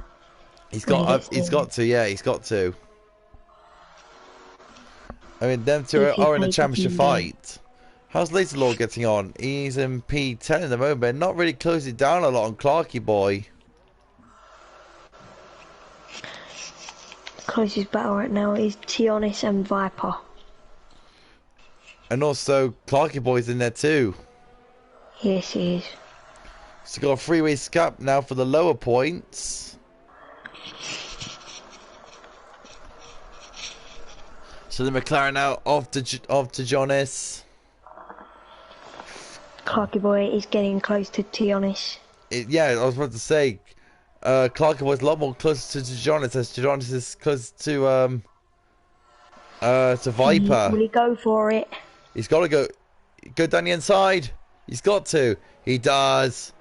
He's got to. Yeah, he's got to. I mean, them two are in a championship fight. How's Laserlord getting on? He's in P10 at the moment, not really closing down a lot on Clarky boy. Closest battle right now is Tionis and Viper. And also, Clarky boy's in there too. Yes, he is. So got a three-way scap now for the lower points. So the McLaren now off to Jonas. Clarky Boy is getting close to Tianis. Yeah, I was about to say, Clark was a lot more closer to Jonas as Jonas is close to Viper. Will he go for it? He's got to go down the inside. He's got to. He does.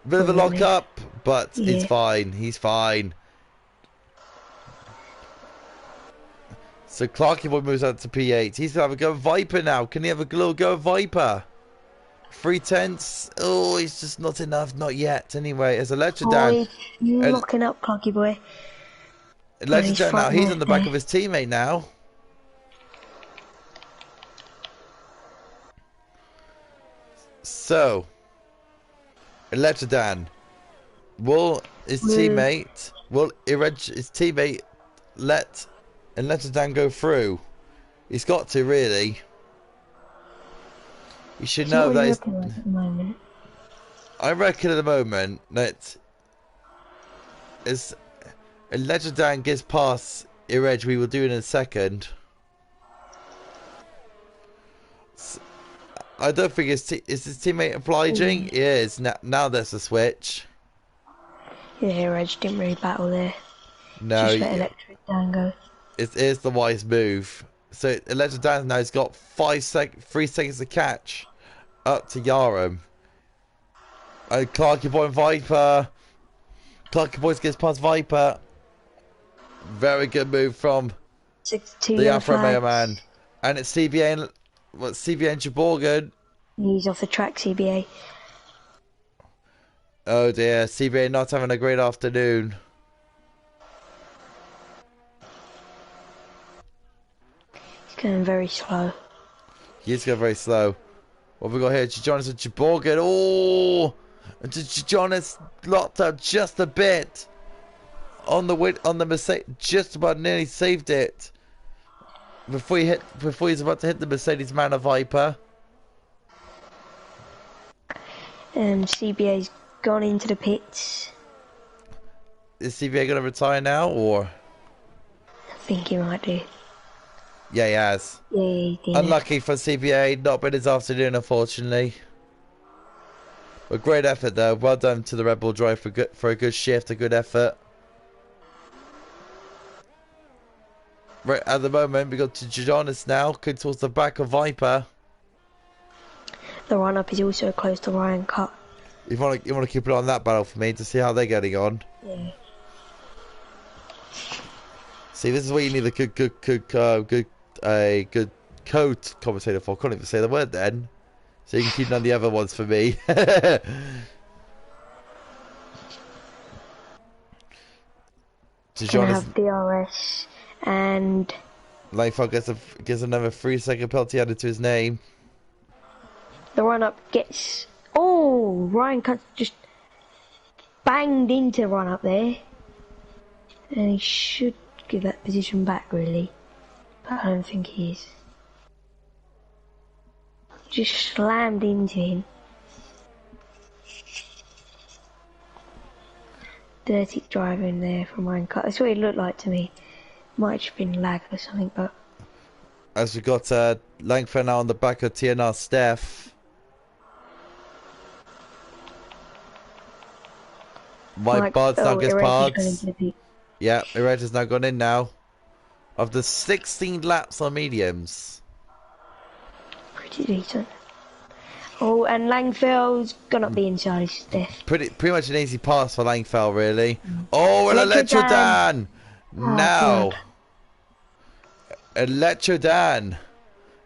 Bit of a lock up, but it's Yeah. fine. He's fine. So Clarky Boy moves out to P8. He's gonna have a go at Viper now. Can he have a little go at Viper? 3/10. Oh, he's just not enough. Not yet. Anyway, as Electra down. He's locking up Clarky Boy. Electra down now. He's on the back of his teammate now. So, Electrodan, will his teammate let Electrodan go through? He's got to, really. He should know that. At the moment? I reckon at the moment that as Electrodan gets past Ireg, we will do it in a second. I don't think is his teammate obliging? He is. Now there's a switch. Yeah, Reg didn't really battle there. No. Just let Electric Dan go. It is the wise move. So Electric Dan now has got 3 seconds to catch up to Yarum. And Clarky Boy and Viper. Clarky Boy gets past Viper. Very good move from 62 the Alfa Romeo man. And it's CBA and CBA and Jaborgan. He's off the track, CBA. Oh dear, CBA not having a great afternoon. He's going very slow. He is going very slow. What have we got here? Jonas and Jaborgan. Oh! And Jonas locked up just a bit. On the Mercedes. Just about nearly saved it. Before he's about to hit the Mercedes man of Viper. CBA's gone into the pits. Is CBA going to retire now, or? I think he might do. Yeah, he has. Yeah, he did. Unlucky for CBA, not been his afternoon, unfortunately. But great effort, though. Well done to the Red Bull Drive for a good shift, a good effort. Right at the moment, we got to Jonas now, going towards the back of Viper. The run-up is also close to Ryan Cut. You want to keep it on that battle for me to see how they're getting on. Yeah. See, this is what you need a good code commentator for. I can't even say the word then. So you can keep on the other ones for me. Gonna have DRS and Langfeld gets another 3-second penalty added to his name. the run-up gets... Oh! Ryan Cut just banged into run-up there. And he should give that position back, really. But I don't think he is. Just slammed into him. Dirty driving there from Ryan Cut. That's what it looked like to me. Might have just been lag or something, but... As we got Langfeld now on the back of TNR Steph. Mike Bard's now gets parts. Yeah, Ireta's now gone in now. After 16 laps on mediums. Pretty decent. Oh, and Langfeld's gone up the inside of Steph. Pretty much an easy pass for Langfeld, really. Oh, and Electrodan! Now. Electrodan.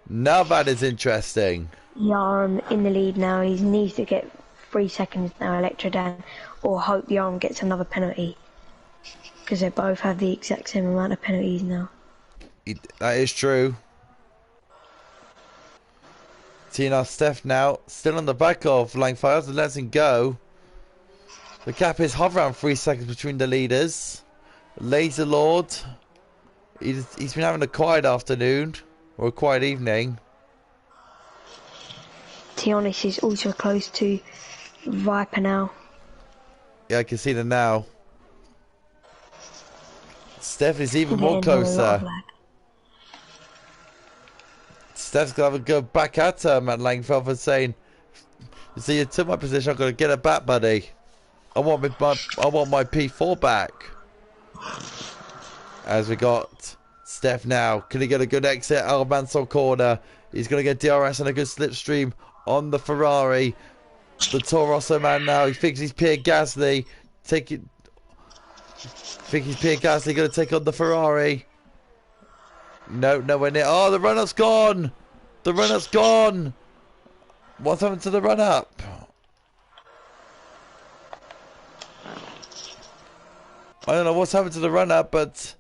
Now that is interesting. Yarm in the lead now. He needs to get 3 seconds now, Electrodan, or hope Yarm gets another penalty. Because they both have the exact same amount of penalties now. That is true. Tina Steph now still on the back of Langfeld and lets him go. The gap is hovering around 3 seconds between the leaders. Laser Lord. He's been having a quiet afternoon or a quiet evening. Tionis is also close to Viper now. Yeah, I can see them now. Steph is even I'm more getting a lot of closer. lag. Steph's gonna have a go back at her, Matt Langfeld, for saying, "You see, you took my position. I'm gonna get it back, buddy. I want my P4 back." As we got Steph now, can he get a good exit out of Mansell corner? He's gonna get DRS and a good slipstream on the Ferrari. The Toro Rosso man now. He thinks he's Pierre Gasly. Think he's Pierre Gasly gonna take on the Ferrari. No, nowhere near. Oh, the run-up's gone. The run-up's gone. What's happened to the run-up? I don't know what's happened to the run-up, but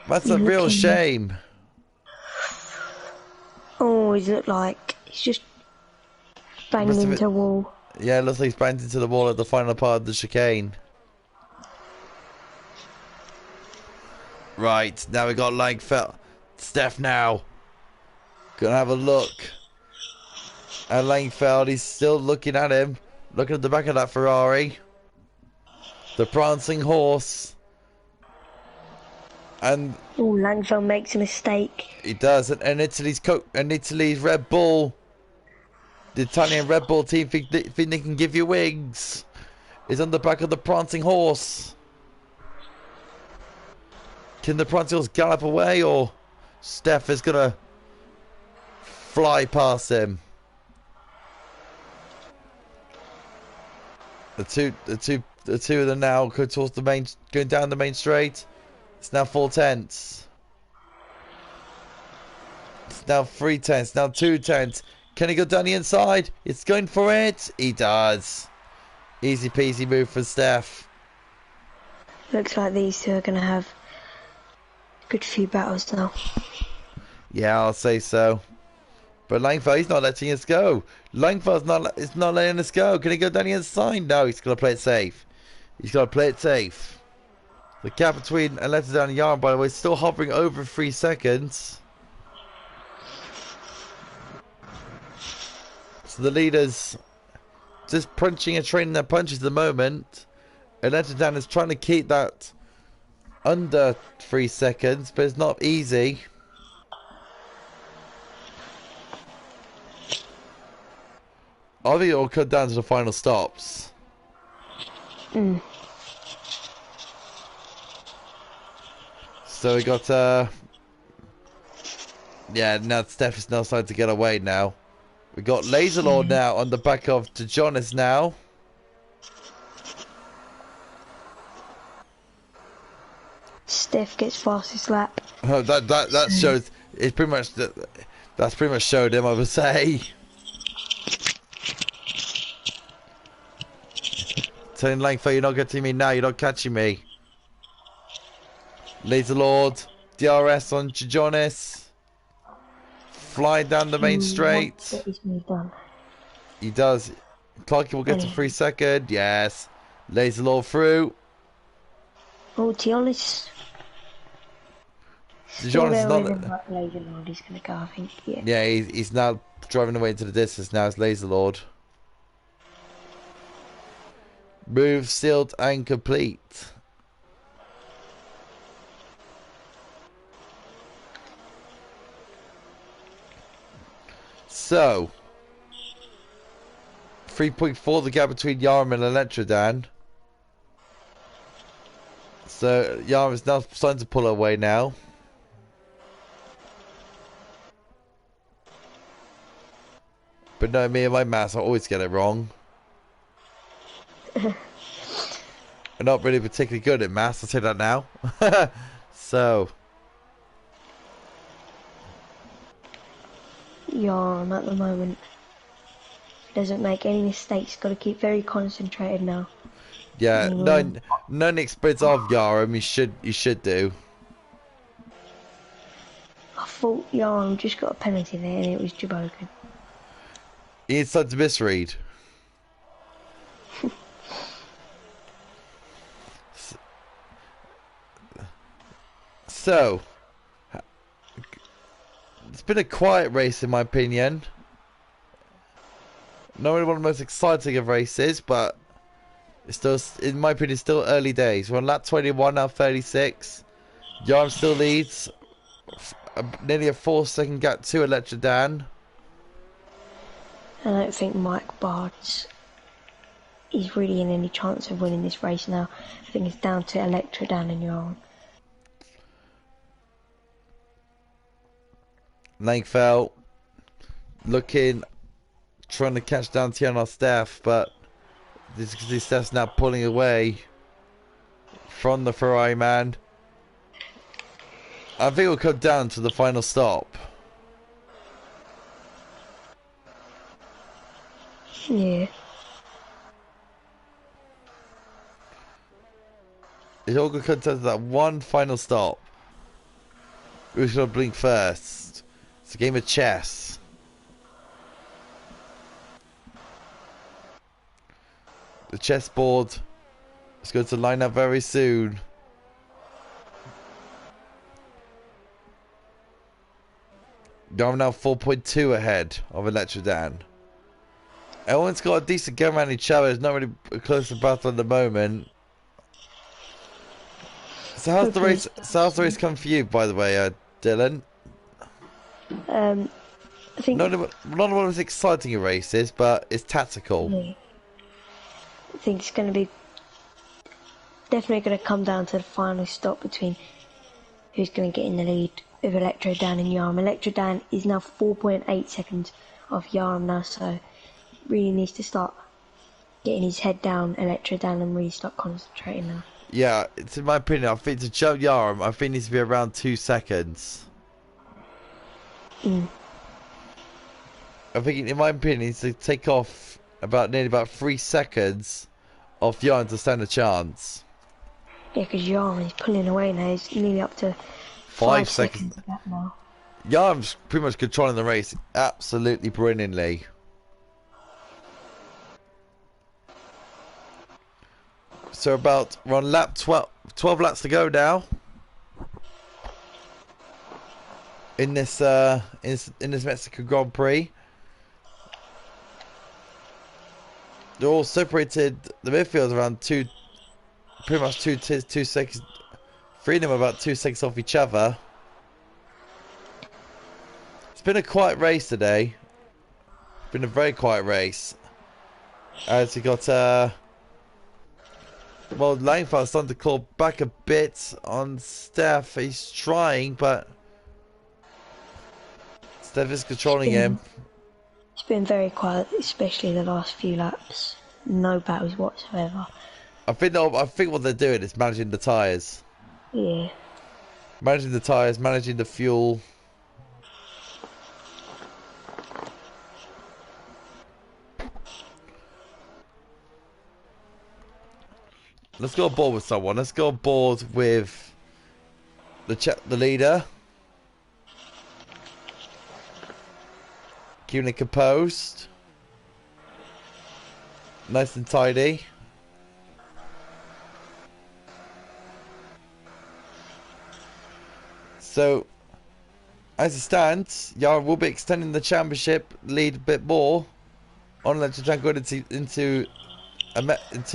that's a real Looking. shame. Oh, he's looked like he's just banged Must have into been, a wall. yeah, it looks like he's banged into the wall at the final part of the chicane. Right, now we got Langfeld. Steph now. Gonna have a look. And Langfeld, he's still looking at him. Looking at the back of that Ferrari. The prancing horse. And Oh, Langfeld makes a mistake. he does. And Italy's Red Bull. The Italian Red Bull team think they can give you wings. Is on the back of the prancing horse. Can the prancing horse gallop away, or Steph is gonna fly past him? The two of them now go towards the main, going down the main straight. It's now 4 tenths. It's now 3 tenths. Now 2 tenths. Can he go down the inside? It's going for it. He does. Easy peasy move for Steph. Looks like these two are going to have a good few battles now. Yeah, I'll say so. But Langfeld, he's not letting us go. Langfeld's not letting us go. Can he go down the inside? No, he's going to play it safe. He's got to play it safe. The gap between Aletta and Yarn, by the way, is still hovering over 3 seconds. So the leaders just punching and training their punches at the moment. Aletta is trying to keep that under 3 seconds, but it's not easy. I think it'll cut down to the final stops. So we got yeah, now Steph is now starting to get away now. We got Laserlord now on the back of Jonas now. Steph gets fastest lap. Oh, that shows it's pretty much that's pretty much showed him, I would say. Telling Langford, you're not getting me now, you're not catching me. Laserlord, DRS on Jonas. Flying down the main straight. He does. Clarky will get to 3 seconds. Yes. Laserlord through. Oh, Giannis. Jonas is not. Laserlord, he's going to go, I think. Yeah. Yeah, he's now driving away into the distance. Now it's Laserlord. Move sealed and complete. So 3.4 the gap between Yaram and Electrodan. So Yaram is now starting to pull away now. But no, me and my maths, I always get it wrong. I'm not really particularly good at maths, I'll say that now. So Yarn at the moment doesn't make any mistakes. Got to keep very concentrated now. yeah, none experience of Yaram. You should do. I thought Yarn just got a penalty there, and it was Jabogan. He started to misread. So it's been a quiet race in my opinion. Not really one of the most exciting of races, but It's still, in my opinion, still early days. We're on lap 21 now, 36. Yarm still leads. Nearly a 4-second gap to Electra Dan. I don't think Mike Barnes is really in any chance of winning this race now. I think it's down to Electra Dan and Yarn. Langfell looking, trying to catch down Tiana Steph, but this Steph's now pulling away from the Ferrari man. I think we'll come down to the final stop. Yeah. It's all going to come down to that one final stop. Who's going to blink first? It's a game of chess. The chessboard is going to line up very soon. I'm now 4.2 ahead of Electra Dan. Everyone's got a decent game around each other. It's not really a close battle at the moment. So how's the race? So how's the race come for you, by the way, Dylan? I think Not one of the most exciting races, but it's tactical. yeah, I think it's going to be definitely going to come down to the final stop between who's going to get in the lead with Electro Dan and Yarm. Electro Dan is now 4.8 seconds off Yarm now, so really needs to start getting his head down, Electro Dan, and really start concentrating now. Yeah, it's in my opinion. I think to jump Yarm, I think it needs to be around 2 seconds. I think, in my opinion, he needs to take off nearly about 3 seconds off Yarm to stand a chance. Yeah, because Yarm is pulling away now. He's nearly up to 5 seconds gap now. Yarm's pretty much controlling the race absolutely brilliantly. So we're on lap 12 laps to go now. In this in this Mexico Grand Prix. They're all separated, the midfield's around pretty much two seconds. Three of them are about 2 seconds off each other. It's been a quiet race today. It's been a very quiet race. As you got well, Langfell's starting to claw back a bit on Steph. He's trying, but Steph is controlling him. It's been very quiet, especially the last few laps. No battles whatsoever. I think what they're doing is managing the tyres. Yeah. Managing the tyres, managing the fuel. Let's go aboard with someone. Let's go aboard with the leader. Keeping it composed. Nice and tidy. So, as it stands, Yara will be extending the championship lead a bit more on Electra Dan going into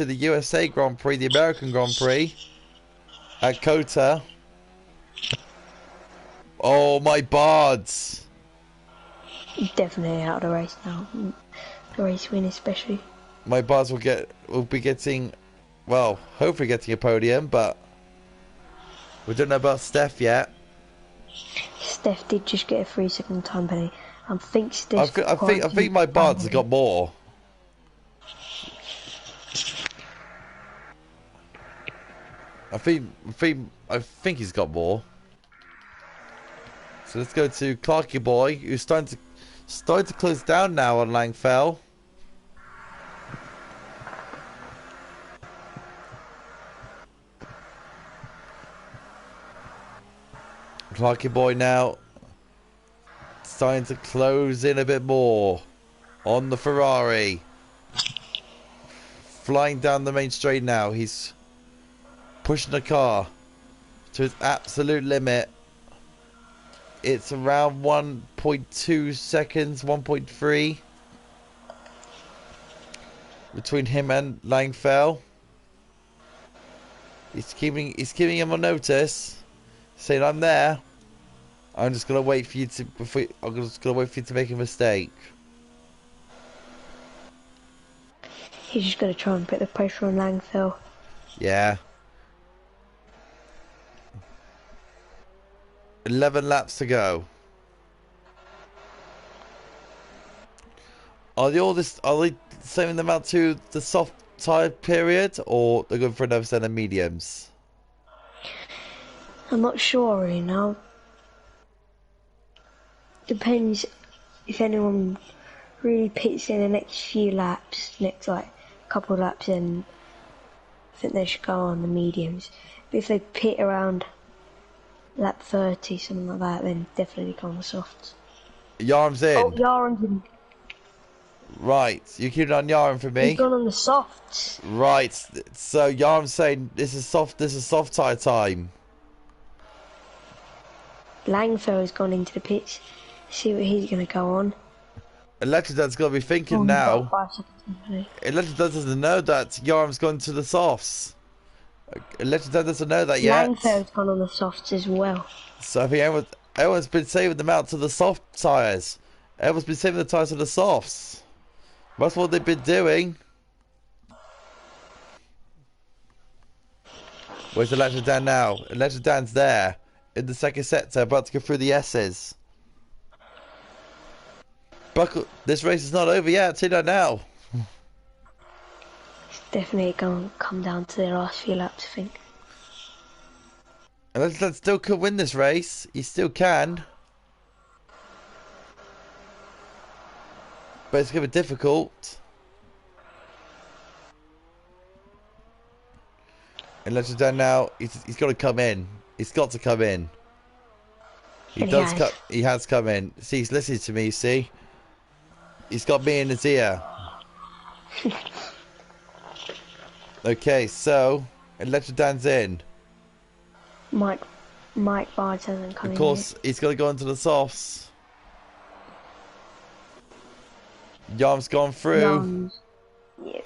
the USA Grand Prix, the American Grand Prix at Kota. Oh, my bards! Definitely out of the race now. The race win especially. My bards will be getting, well, hopefully getting a podium, but we don't know about Steph yet. Steph did just get a 3-second time penalty. I think Steph. I think my bards have got more. I think he's got more. So let's go to Clarky Boy, who's starting to close down now on Langfell. Clarky Boy now starting to close in a bit more on the Ferrari. Flying down the main straight now. He's pushing the car to its absolute limit. It's around 1.2 seconds, 1.3 between him and Langfell. He's keeping him on notice, saying I'm there. I'm just gonna wait for you to I'm just gonna wait for you to make a mistake. He's just going to try and put the pressure on Langfell. Yeah. 11 laps to go. Are they saving them out to the soft tyre period, or they're going for another set of mediums? I'm not sure really now. Depends if anyone really pits in the next few laps, next like couple of laps, then I think they should go on the mediums. But if they pit around lap 30, something like that, then definitely go on the softs. Yarm's Oh, in. Yaren's in. Right, you keep an eye on Yarm for He's me. gone on the softs. Right, so Yarm's saying this is soft tyre time. Langfell has gone into the pits. See what he's going to go on. Electrodad's got to be thinking Oh, he's got now. 5 seconds. Hasn't Electrodad doesn't know that Yarm's gone to the softs. Electrodad doesn't know that he? yet. Langfell's gone on the softs as well. So I think everyone's been saving them out to the soft tyres. Everyone's been saving the tyres to the softs. That's what they've been doing. Where's Electrodan now? Electrodan's there. In the second sector, about to go through the S's. Buckle, this race is not over yet, I'll tell you that now. It's definitely going to come down to the last few laps, I think. Electrodan still could win this race. He still can. But it's going to be difficult. Electrodan now, he's got to come in. He's got to come in. He has come in. See, he's listening to me, see? He's got me in his ear. Okay, so Electrodan's in. Mike Barnes hasn't come in. Of course, he's got to go into the softs. Yarm's gone through. Yeah.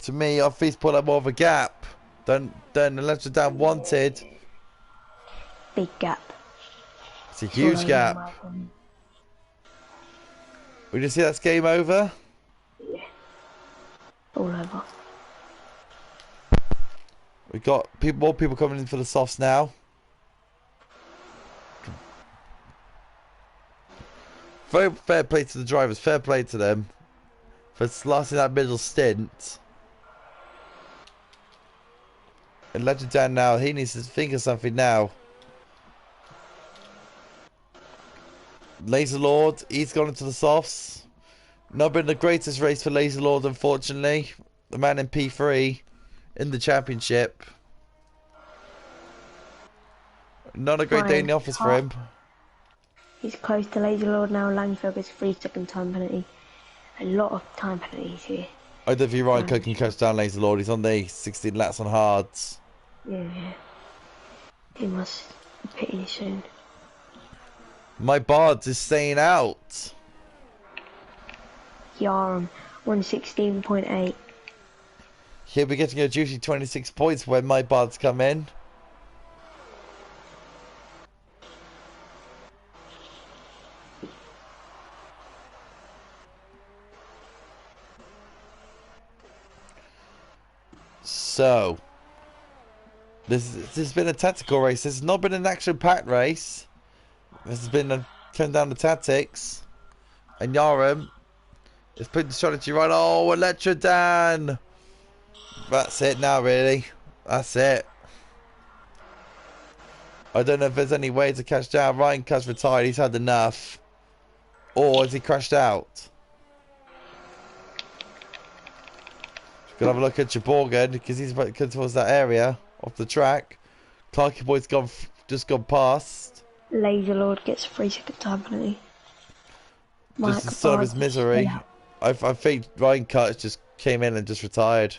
To me, I think he's put up more of a gap than Electrodan wanted. Big gap. It's a huge gap. Would you see that's game over? Yeah. All over. We've got more people coming in for the softs now. Very fair play to the drivers, fair play to them for lasting that middle stint. And Electrodan now, he needs to think of something now. Laser Lord, he's gone into the softs. Not been the greatest race for Laser Lord, unfortunately. The man in P3 in the championship. Not a great day in the office for him. He's close to Laser Lord now. Langfell gets 3-second time penalty. A lot of time penalties here. I don't think Ryan Cook can catch down Laser Lord. He's on the 16 laps on hards. Yeah. He must be pitting soon. My Bards is staying out. Yarum, 116.8. He'll be getting a juicy 26 points when my Bards come in. So, this has been a tactical race. This has not been an action-packed race. This has been come down to tactics. And Yarum is putting the strategy right. Oh, Electrodan! That's it now, really. That's it. I don't know if there's any way to catch down. Ryan Cutt's retired. He's had enough. Or has he crashed out? Gonna have a look at Jaborgan because he's about to come towards that area off the track. Clarky Boy's just gone past. Laser Lord gets 3-second time penalty. Just the son of his misery. I think Ryan Cutt just came in and just retired.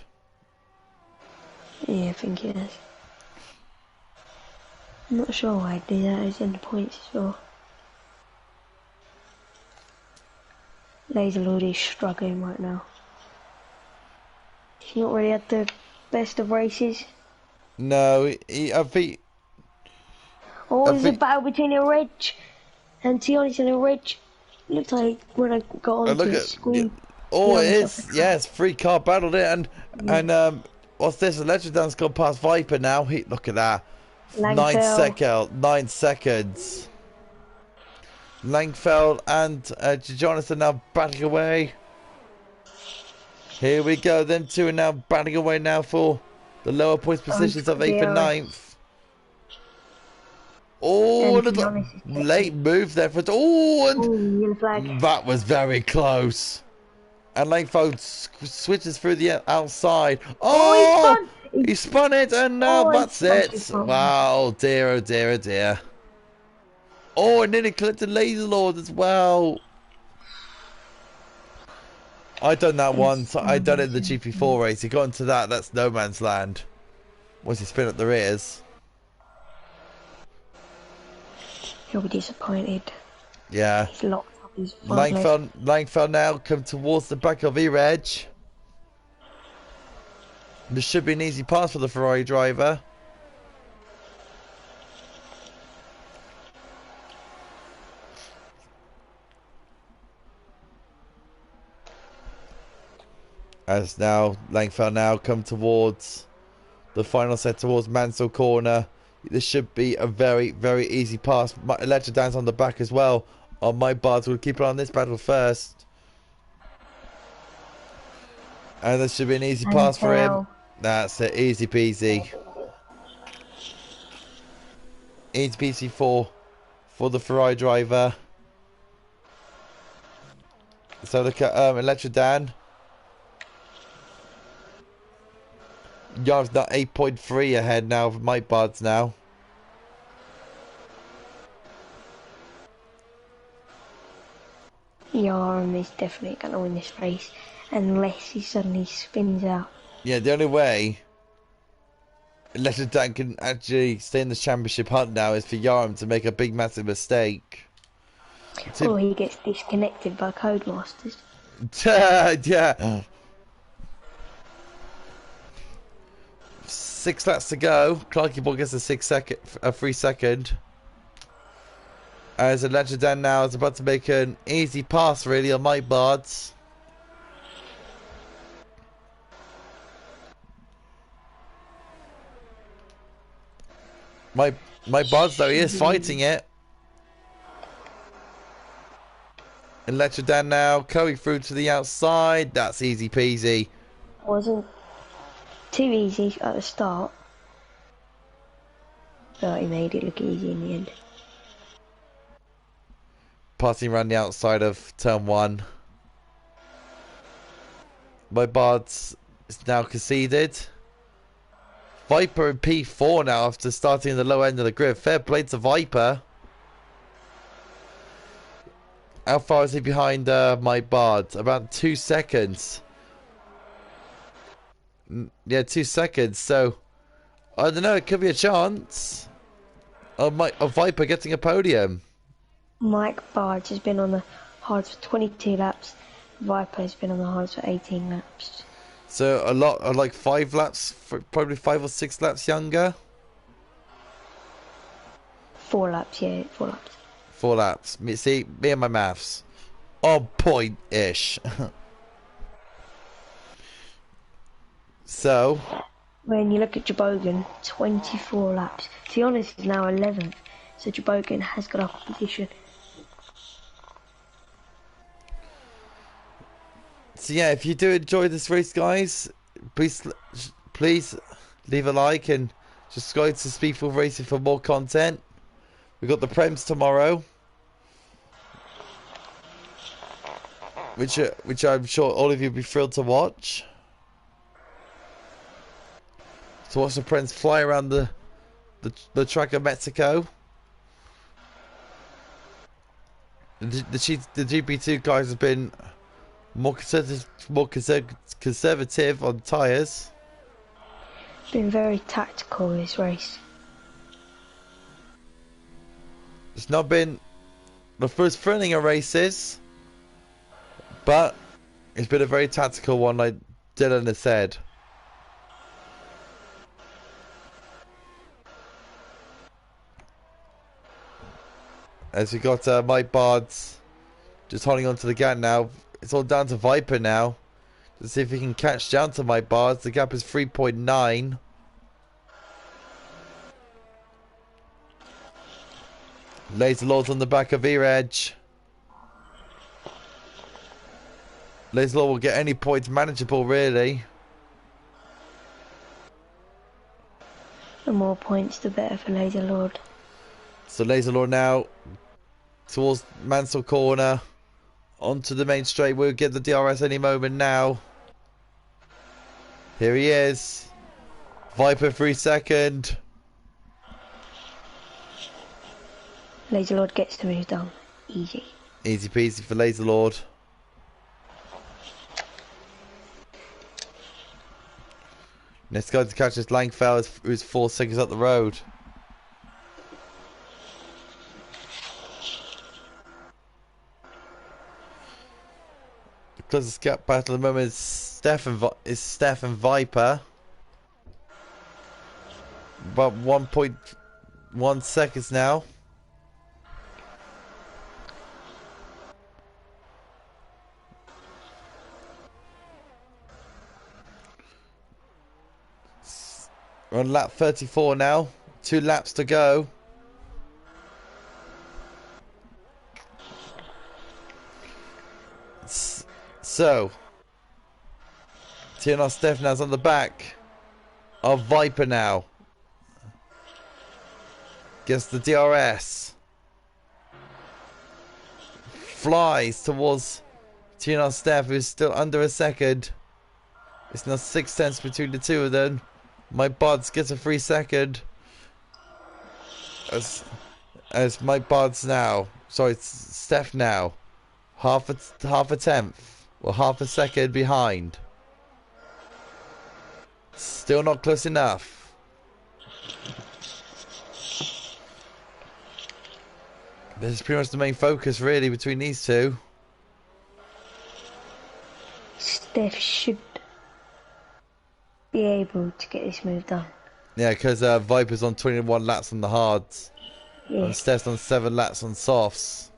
Yeah, I think he is. I'm not sure why I do that. He's in the points as well. Laser Lord is struggling right now. He's not really had the best of races. No, Oh, I there's a think. battle between a Reg and Tianis, and a Reg looked like when I got onto Look it, at. Yeah, screamed oh, it Tianis off the is. track. Yes, free car battled it, Mm. and what's this? Legend's gone past Viper now. Look at that. Langfell 9 seconds. Langfeld and Jonathan now battling away. Here we go. Them two are now battling away now for the lower points going positions for of 8th and DRS, ninth. Oh, and little Tianis is kept late it. move there for. Oh, and Oh, yellow flag. that was very close. And Langfeld switches through the outside. Oh, he Oh, spun! He, he spun it, and now oh, he that's smashed his it. phone. Wow, oh dear, oh dear, oh dear. Oh, and nearly clipped a Laser Lord as well. I done that once. I done it in the GP4 race. He got into that. That's no man's land. Once he spin up the rears. He'll be disappointed. Yeah. He's locked up his front leg. Langfeld now come towards the back of E-Reg. This should be an easy pass for the Ferrari driver. As now Langfeld now come towards the final set towards Mansell corner. This should be a very, very easy pass. Electrodan's on the back as well. On my bars, we'll keep it on this battle first. And this should be an easy pass for him. Langfell. That's it, easy peasy. Easy peasy for the Ferrari driver. So look at Electrodan. Yar's not 8.3 ahead now of Mike Bards now. Yarm is definitely going to win this race unless he suddenly spins out. Yeah, the only way Electrodan can actually stay in the championship hunt now is for Yarm to make a big massive mistake. Or he gets disconnected by Codemasters. Yeah. 6 laps to go. Clarky Ball gets a 3 second. As Electrodan now is about to make an easy pass really on Mike Bards. My Bards though, he is fighting it. Electrodan now going through to the outside. That's easy peasy. Wasn't too easy at the start, but he made it look easy in the end. Passing around the outside of turn 1. My Bards is now conceded. Viper in P4 now after starting in the low end of the grid. Fair play to Viper. How far is he behind my Bard? About 2 seconds. Yeah, 2 seconds. So, I don't know. It could be a chance of Viper getting a podium. Mike Barge has been on the hards for 22 laps. Viper has been on the hards for 18 laps. So, a lot, like 5 laps, probably 5 or 6 laps younger. 4 laps, yeah, 4 laps. 4 laps. See, me and my maths. On point-ish. So, When you look at Jabogan, 24 laps. To be honest, he's now 11th. So Jabogan has got off position. so yeah, if you do enjoy this race, guys, please leave a like and subscribe to Speedful Racing for more content. We've got the Prems tomorrow, which I'm sure all of you will be thrilled to watch. To watch the Prems fly around the track of Mexico. The GP2 guys have been more conservative on tyres. Been very tactical this race. It's not been the first thrilling of races, but it's been a very tactical one, like Dylan has said. As we got Mike Bards just holding on to the gap now. It's all down to Viper now. To see if he can catch down to Mike Bards. The gap is 3.9. Laser Lord's on the back of E-Reg. Laser Lord will get any points manageable, really. The more points, the better for Laser Lord. So Laser Lord now towards Mansell corner. Onto the main straight. We'll get the DRS any moment now. Here he is. Viper 3-second. Laser Lord gets the move done. Easy. Easy peasy for Laser Lord. Next guy to catch is Langfell, who's 4 seconds up the road. The closest gap battle at the moment is Steph and Viper. About 1.1 seconds now. We're on lap 34 now. 2 laps to go. So, TNR Stefnaz on the back of Viper now. Gets the DRS. Flies towards TNR Steph, who's still under a second. It's now 6 tenths between the two of them. Mike Bards gets a 3-second. As Mike Bards now. Sorry, it's Steph now. Half a tenth. Or half a second behind. Still not close enough. This is pretty much the main focus really between these two. Steph should be able to get this move done. Yeah, because Viper's on 21 laps on the hards. Yeah. And Steph's on 7 laps on softs.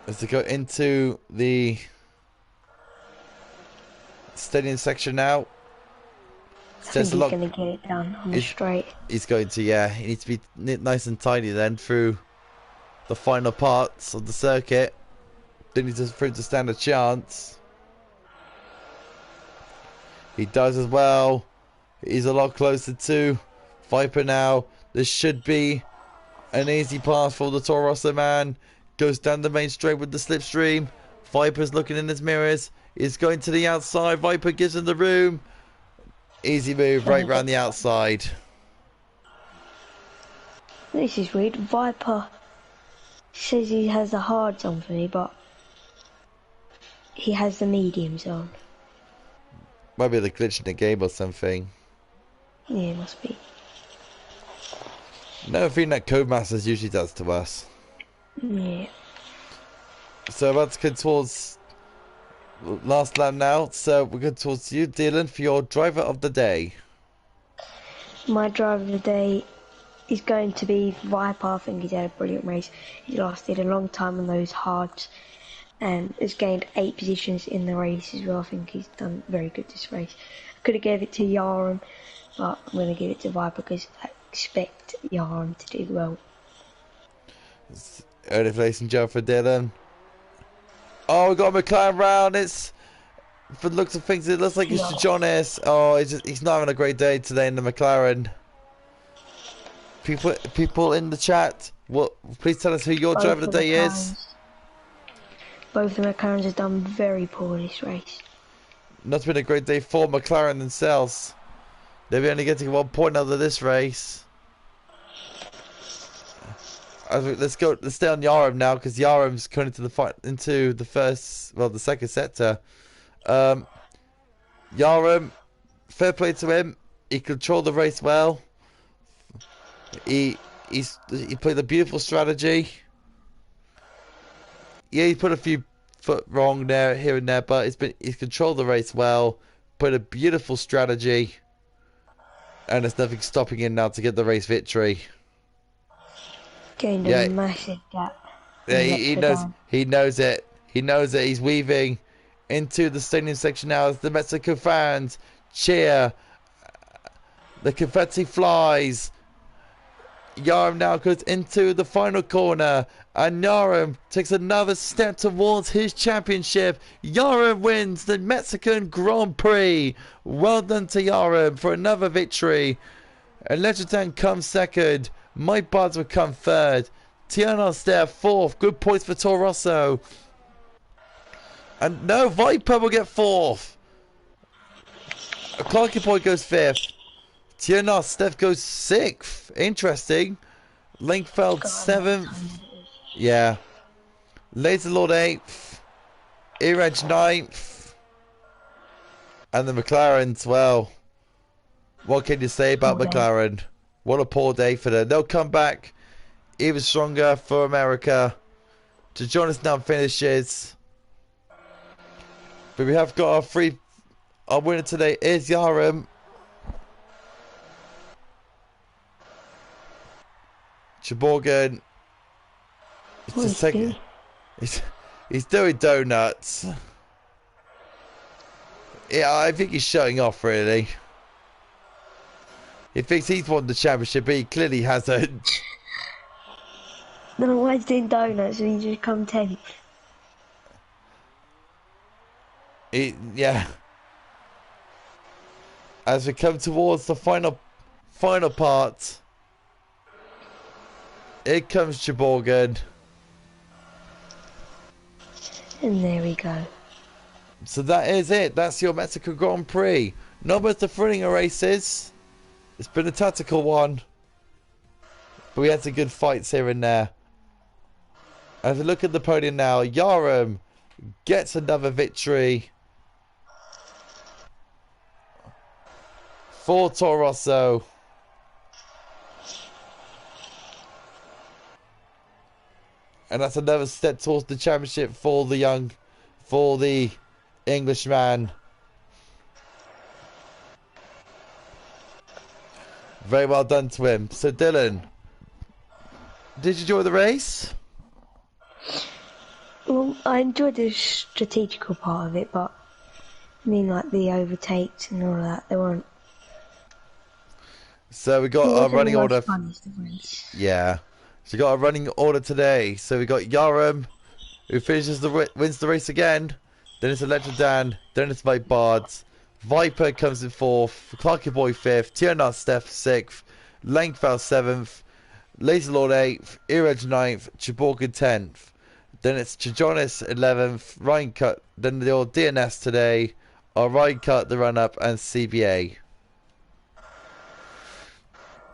As they go into the stadium section now. I think he's going to get it done on the straight. He's going to, yeah. He needs to be nice and tidy then through the final parts of the circuit. Don't need for him to stand a chance. He does as well. He's a lot closer to Viper now. This should be an easy pass for the Toro Rosso man. Goes down the main straight with the slipstream. Viper's looking in his mirrors. He's going to the outside. Viper gives him the room. Easy move right round the outside. This is weird. Viper says he has the hards on for me, but he has the mediums on. Might be the glitch in the game or something. Yeah, it must be. Another thing that Codemasters usually does to us. Yeah. So about to go towards last lap now. So we're going towards you, Dylan, for your driver of the day. My driver of the day is going to be Viper. I think he's had a brilliant race. He lasted a long time on those hards and has gained 8 positions in the race as well. I think he's done very good this race. I could have gave it to Yarum, but I'm going to give it to Viper because I expect Yarum to do well. Early placing job for Dylan. Oh, we got a McLaren round. It's, for the looks of things, it looks like it's John S. Oh, he's not having a great day today in the McLaren. People in the chat, please tell us who your driver of the day is. Both the McLarens have done very poor this race. Not been a great day for McLaren themselves. They'll be only getting 1 point out of this race. Let's stay on Yarum now because Yarum's going into the second sector. Yarum, fair play to him. He controlled the race well. He played a beautiful strategy. Yeah, he put a few foot wrong there, here and there, but he's controlled the race well. Put a beautiful strategy. And there's nothing stopping him now to get the race victory. Gained a Yeah, massive gap. yeah, And he let her knows. down. He knows it. He knows it. He's weaving into the stadium section now as the Mexico fans cheer. The confetti flies. Yarum now goes into the final corner, and Yarum takes another step towards his championship. Yarum wins the Mexican Grand Prix. Well done to Yarum for another victory. And Legendan comes second. Mike Bards will come third. Tianos there fourth. Good points for Toro Rosso. And no, Viper will get fourth. Clarky Boy goes fifth. Tianos Steph goes sixth. Interesting. Linkfeld seventh. Yeah. Laser Lord eighth. Earage ninth. And the McLarens, well, what can you say about McLaren? What a poor day for them. They'll come back even stronger for America to join us now finishes. But we have got our winner today is Yarum. Chiborgan. He's doing donuts. Yeah, I think he's showing off really. He thinks he's won the championship, but he clearly hasn't. No, why he's doing donuts and he just come 10th? Yeah. As we come towards the final part, here comes Chiborgan. And there we go. So that is it. That's your Mexico Grand Prix. Not much the thrilling of races. It's been a tactical one. But we had some good fights here and there. As we look at the podium now, Yarum gets another victory for Toro Rosso. And that's another step towards the championship for the Englishman. Very well done to him. So Dylan, did you enjoy the race? Well, I enjoyed the strategical part of it, but I mean, like the overtakes and all that, they weren't. So we got a running order. Yeah. So we got a running order today. So we got Yarum, who wins the race again. Then it's Legendan. Then it's Mike Bards. Viper comes in fourth. Clarky Boy fifth. Tiernas Steph sixth. Langfell seventh. Laser Lord eighth. Earage ninth. Chiborgan 10th. Then it's Chijonis 11th. Ryan Cut. Then the old DNS today. Ryan Cut, the run up, and CBA.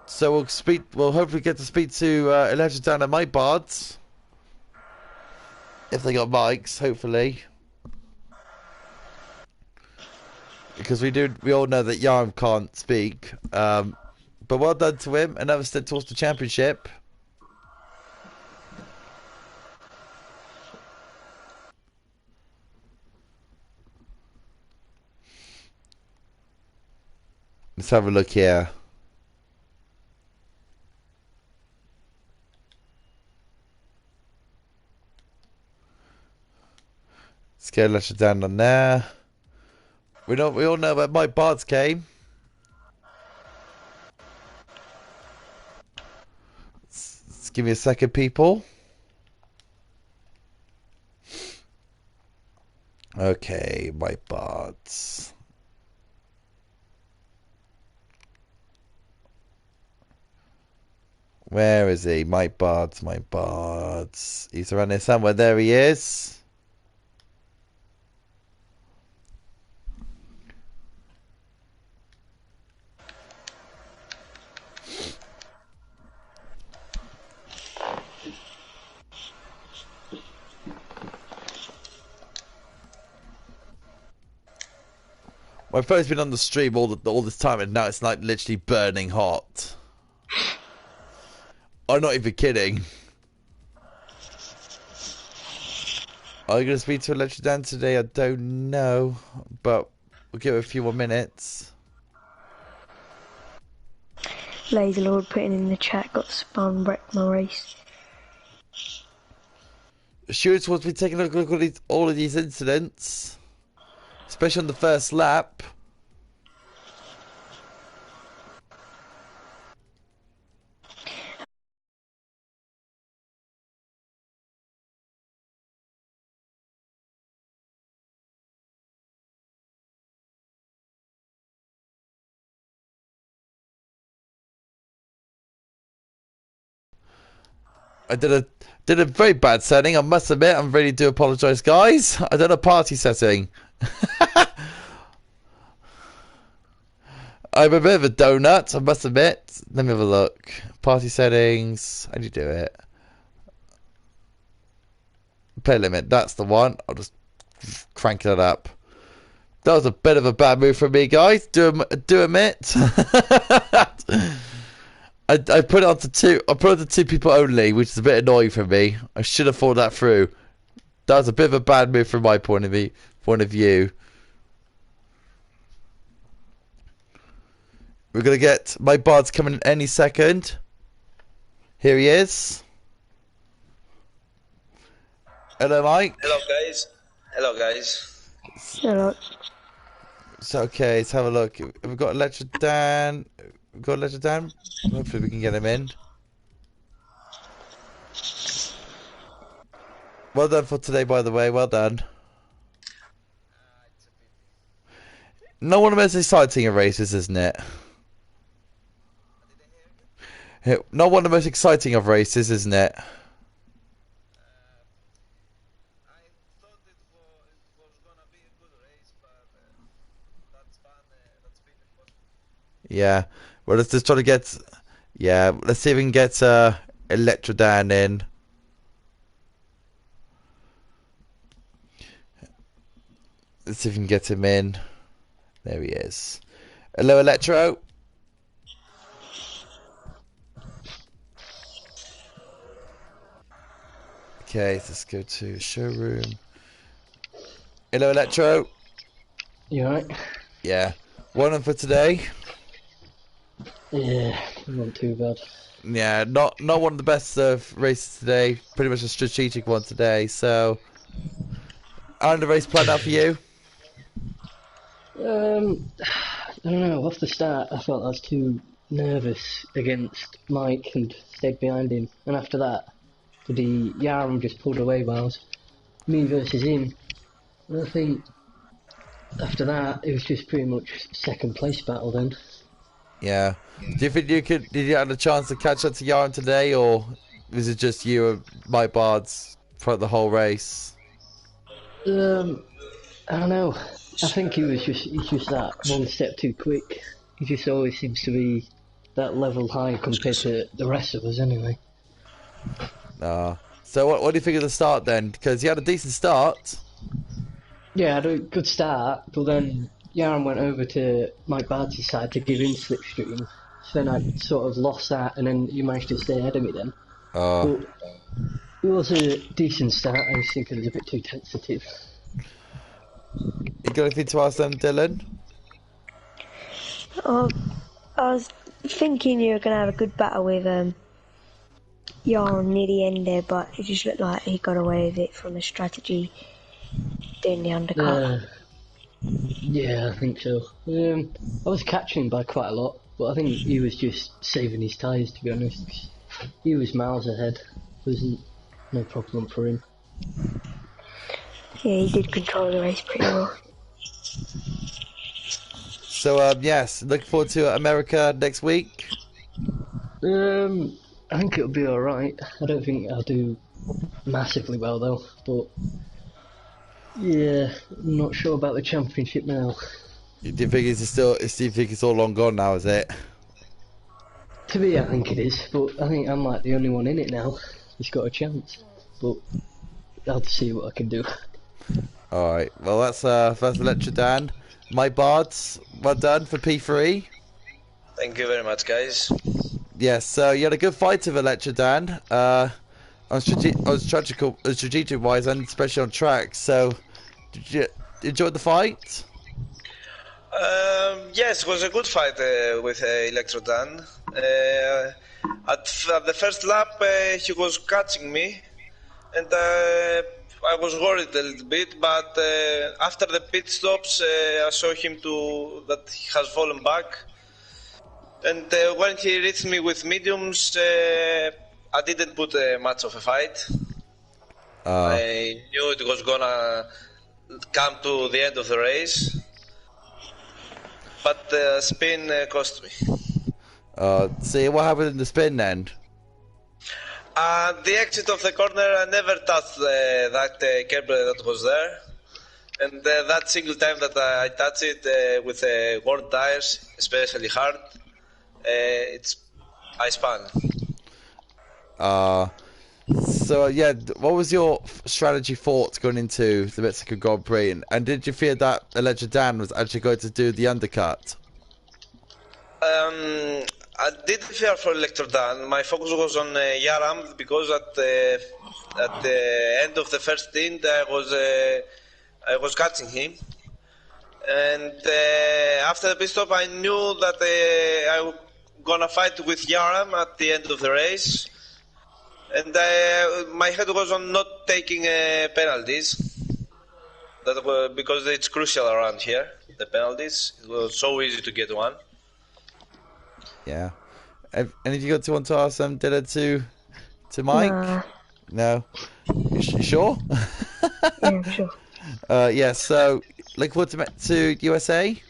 So we'll hopefully get to speak to Legendan and Mike Bards. If they got mics, hopefully. Because we all know that Yarum can't speak. But well done to him. Another step towards the championship. Let's have a look here. Let's get Legendan on there. We all know about Mike Bards came. Let's give me a second, people. Okay, Mike Bards. Where is he? Mike Bards, Mike Bards. He's around here somewhere. There he is. My phone's been on the stream all this time, and now it's like literally burning hot. I'm not even kidding. Are you going to speak to a Legendan today? I don't know, but we'll give it a few more minutes. Laser Lord putting in the chat, got spun, wrecked my race. Stewart's supposed to be taking a look at all of these incidents, especially on the first lap. I did a very bad setting. I must admit. I really do apologise, guys. I did a party setting. I'm a bit of a donut. I must admit. Let me have a look. Party settings. How do you do it? Play limit. That's the one. I'll just crank it up. That was a bit of a bad move from me, guys. Do admit. I put it onto two. I put it onto two people only, which is a bit annoying for me. I should have thought that through. That was a bit of a bad move from my point of view. We're gonna get my bard's coming in any second. Here he is. Hello, Mike. Hello, guys. Hello, guys. Hello. So okay, let's have a look. We've got Electra Dan. We've got Electra Dan. Hopefully we can get him in. Well done for today, by the way. Well done. Not one of the most exciting of races, isn't it? Not one of the most exciting of races, isn't it? Yeah. Well, let's just try to get. Yeah, let's see if we can get Electra Dan in. Let's see if we can get him in. There he is. Hello, Electro. Okay, let's go to showroom. Hello, Electro. You alright? Yeah. One for today. Yeah, not too bad. Yeah, not one of the best races today. Pretty much a strategic one today. So, how did the race plan out for you? I don't know, off the start I felt I was too nervous against Mike and stayed behind him, and after that the Yarum just pulled away while I was me versus him, and I think after that it was just pretty much second place battle then. Yeah. Do you think did you have a chance to catch up to Yaron today, or was it just you and Mike Bards throughout the whole race? I don't know. I think he's just that one step too quick. He just always seems to be that level high compared to the rest of us anyway. So what do you think of the start then? Because he had a decent start. Yeah, I had a good start, but then Yaron went over to Mike Bards' side to give him slipstream. So then I sort of lost that, and then you managed to stay ahead of me then. But it was a decent start. I just think it was a bit too tentative. You got anything to ask then, Dylan? I was thinking you were going to have a good battle with Yarn near the end there, but it just looked like he got away with it from the strategy doing the undercut. Yeah, I think so. I was catching by quite a lot, but I think he was just saving his tyres, to be honest. He was miles ahead. Wasn't no problem for him. Yeah, he did control the race pretty well. So yes, looking forward to America next week. I think it'll be alright. I don't think I'll do massively well though, but yeah, I'm not sure about the championship now. Do you think it's all long gone now, is it? To me, I think it is, but I think I'm like the only one in it now. He's got a chance, but I'll see what I can do. Alright, well that's first Electra Dan. My Bards, well done for P3. Thank you very much, guys. Yes, so you had a good fight with Electra Dan. On strategic wise, and especially on track. So, did you enjoy the fight? Yes, it was a good fight with Electrodan. At the first lap, he was catching me, and I was worried a little bit. But after the pit stops, I saw him that he has fallen back. And when he reached me with mediums, I didn't put much of a fight. I knew it was gonna come to the end of the race, but the spin cost me. See what happened in the spin then? The exit of the corner, I never touched that curb that was there. And that single time that I touched it with worn tires, especially hard, I spun. So yeah, what was your strategy thoughts going into the Mexican Grand Prix, and did you fear that alleged Dan was actually going to do the undercut? I didn't fear for Electrodan. My focus was on Yaram because at the end of the first stint I was catching him, and after the pit stop I knew that I was gonna fight with Yaram at the end of the race, and my head was on not taking penalties. Because it's crucial around here. The penalties, it was so easy to get one. Yeah. Anything you want to ask Dylan to Mike? Nah. No. You sure? Yeah, I'm sure. Yeah. So, look forward to USA.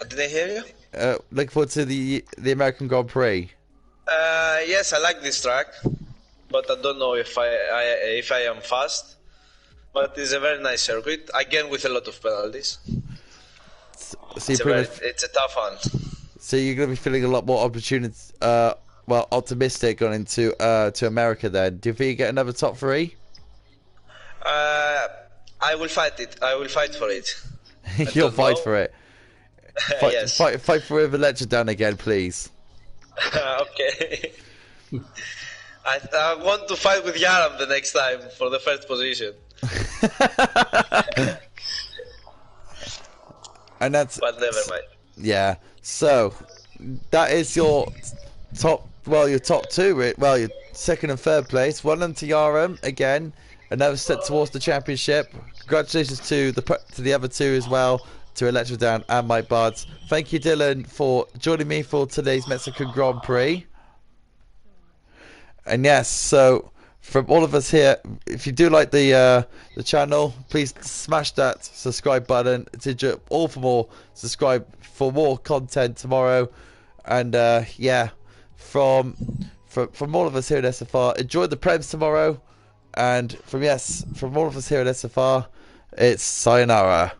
Did I hear you? Look forward to the American Grand Prix. Yes, I like this track, but I don't know if I am fast. But it's a very nice circuit, again with a lot of penalties. So it's a tough one. So you're going to be feeling a lot more optimistic going into to America then. Do you think you get another top 3? I will fight it. I will fight for it. You'll fight for it. Yes. Fight for the lecture down again, please. Okay. I want to fight with Yaram the next time for the first position. And that's. But never mind. Yeah. So that is your top. Well, your top 2. Well, your second and third place. Well done to Yaram again. Another step towards the championship. Congratulations to the other 2 as well. To Electro Dan and Mike Bards. Thank you, Dylan, for joining me for today's Mexican Grand Prix. And yes, so from all of us here, if you do like the channel, please smash that subscribe button. All for more. Subscribe for more content tomorrow. And yeah, from all of us here at SFR, enjoy the Prems tomorrow. And from all of us here at SFR, it's sayonara.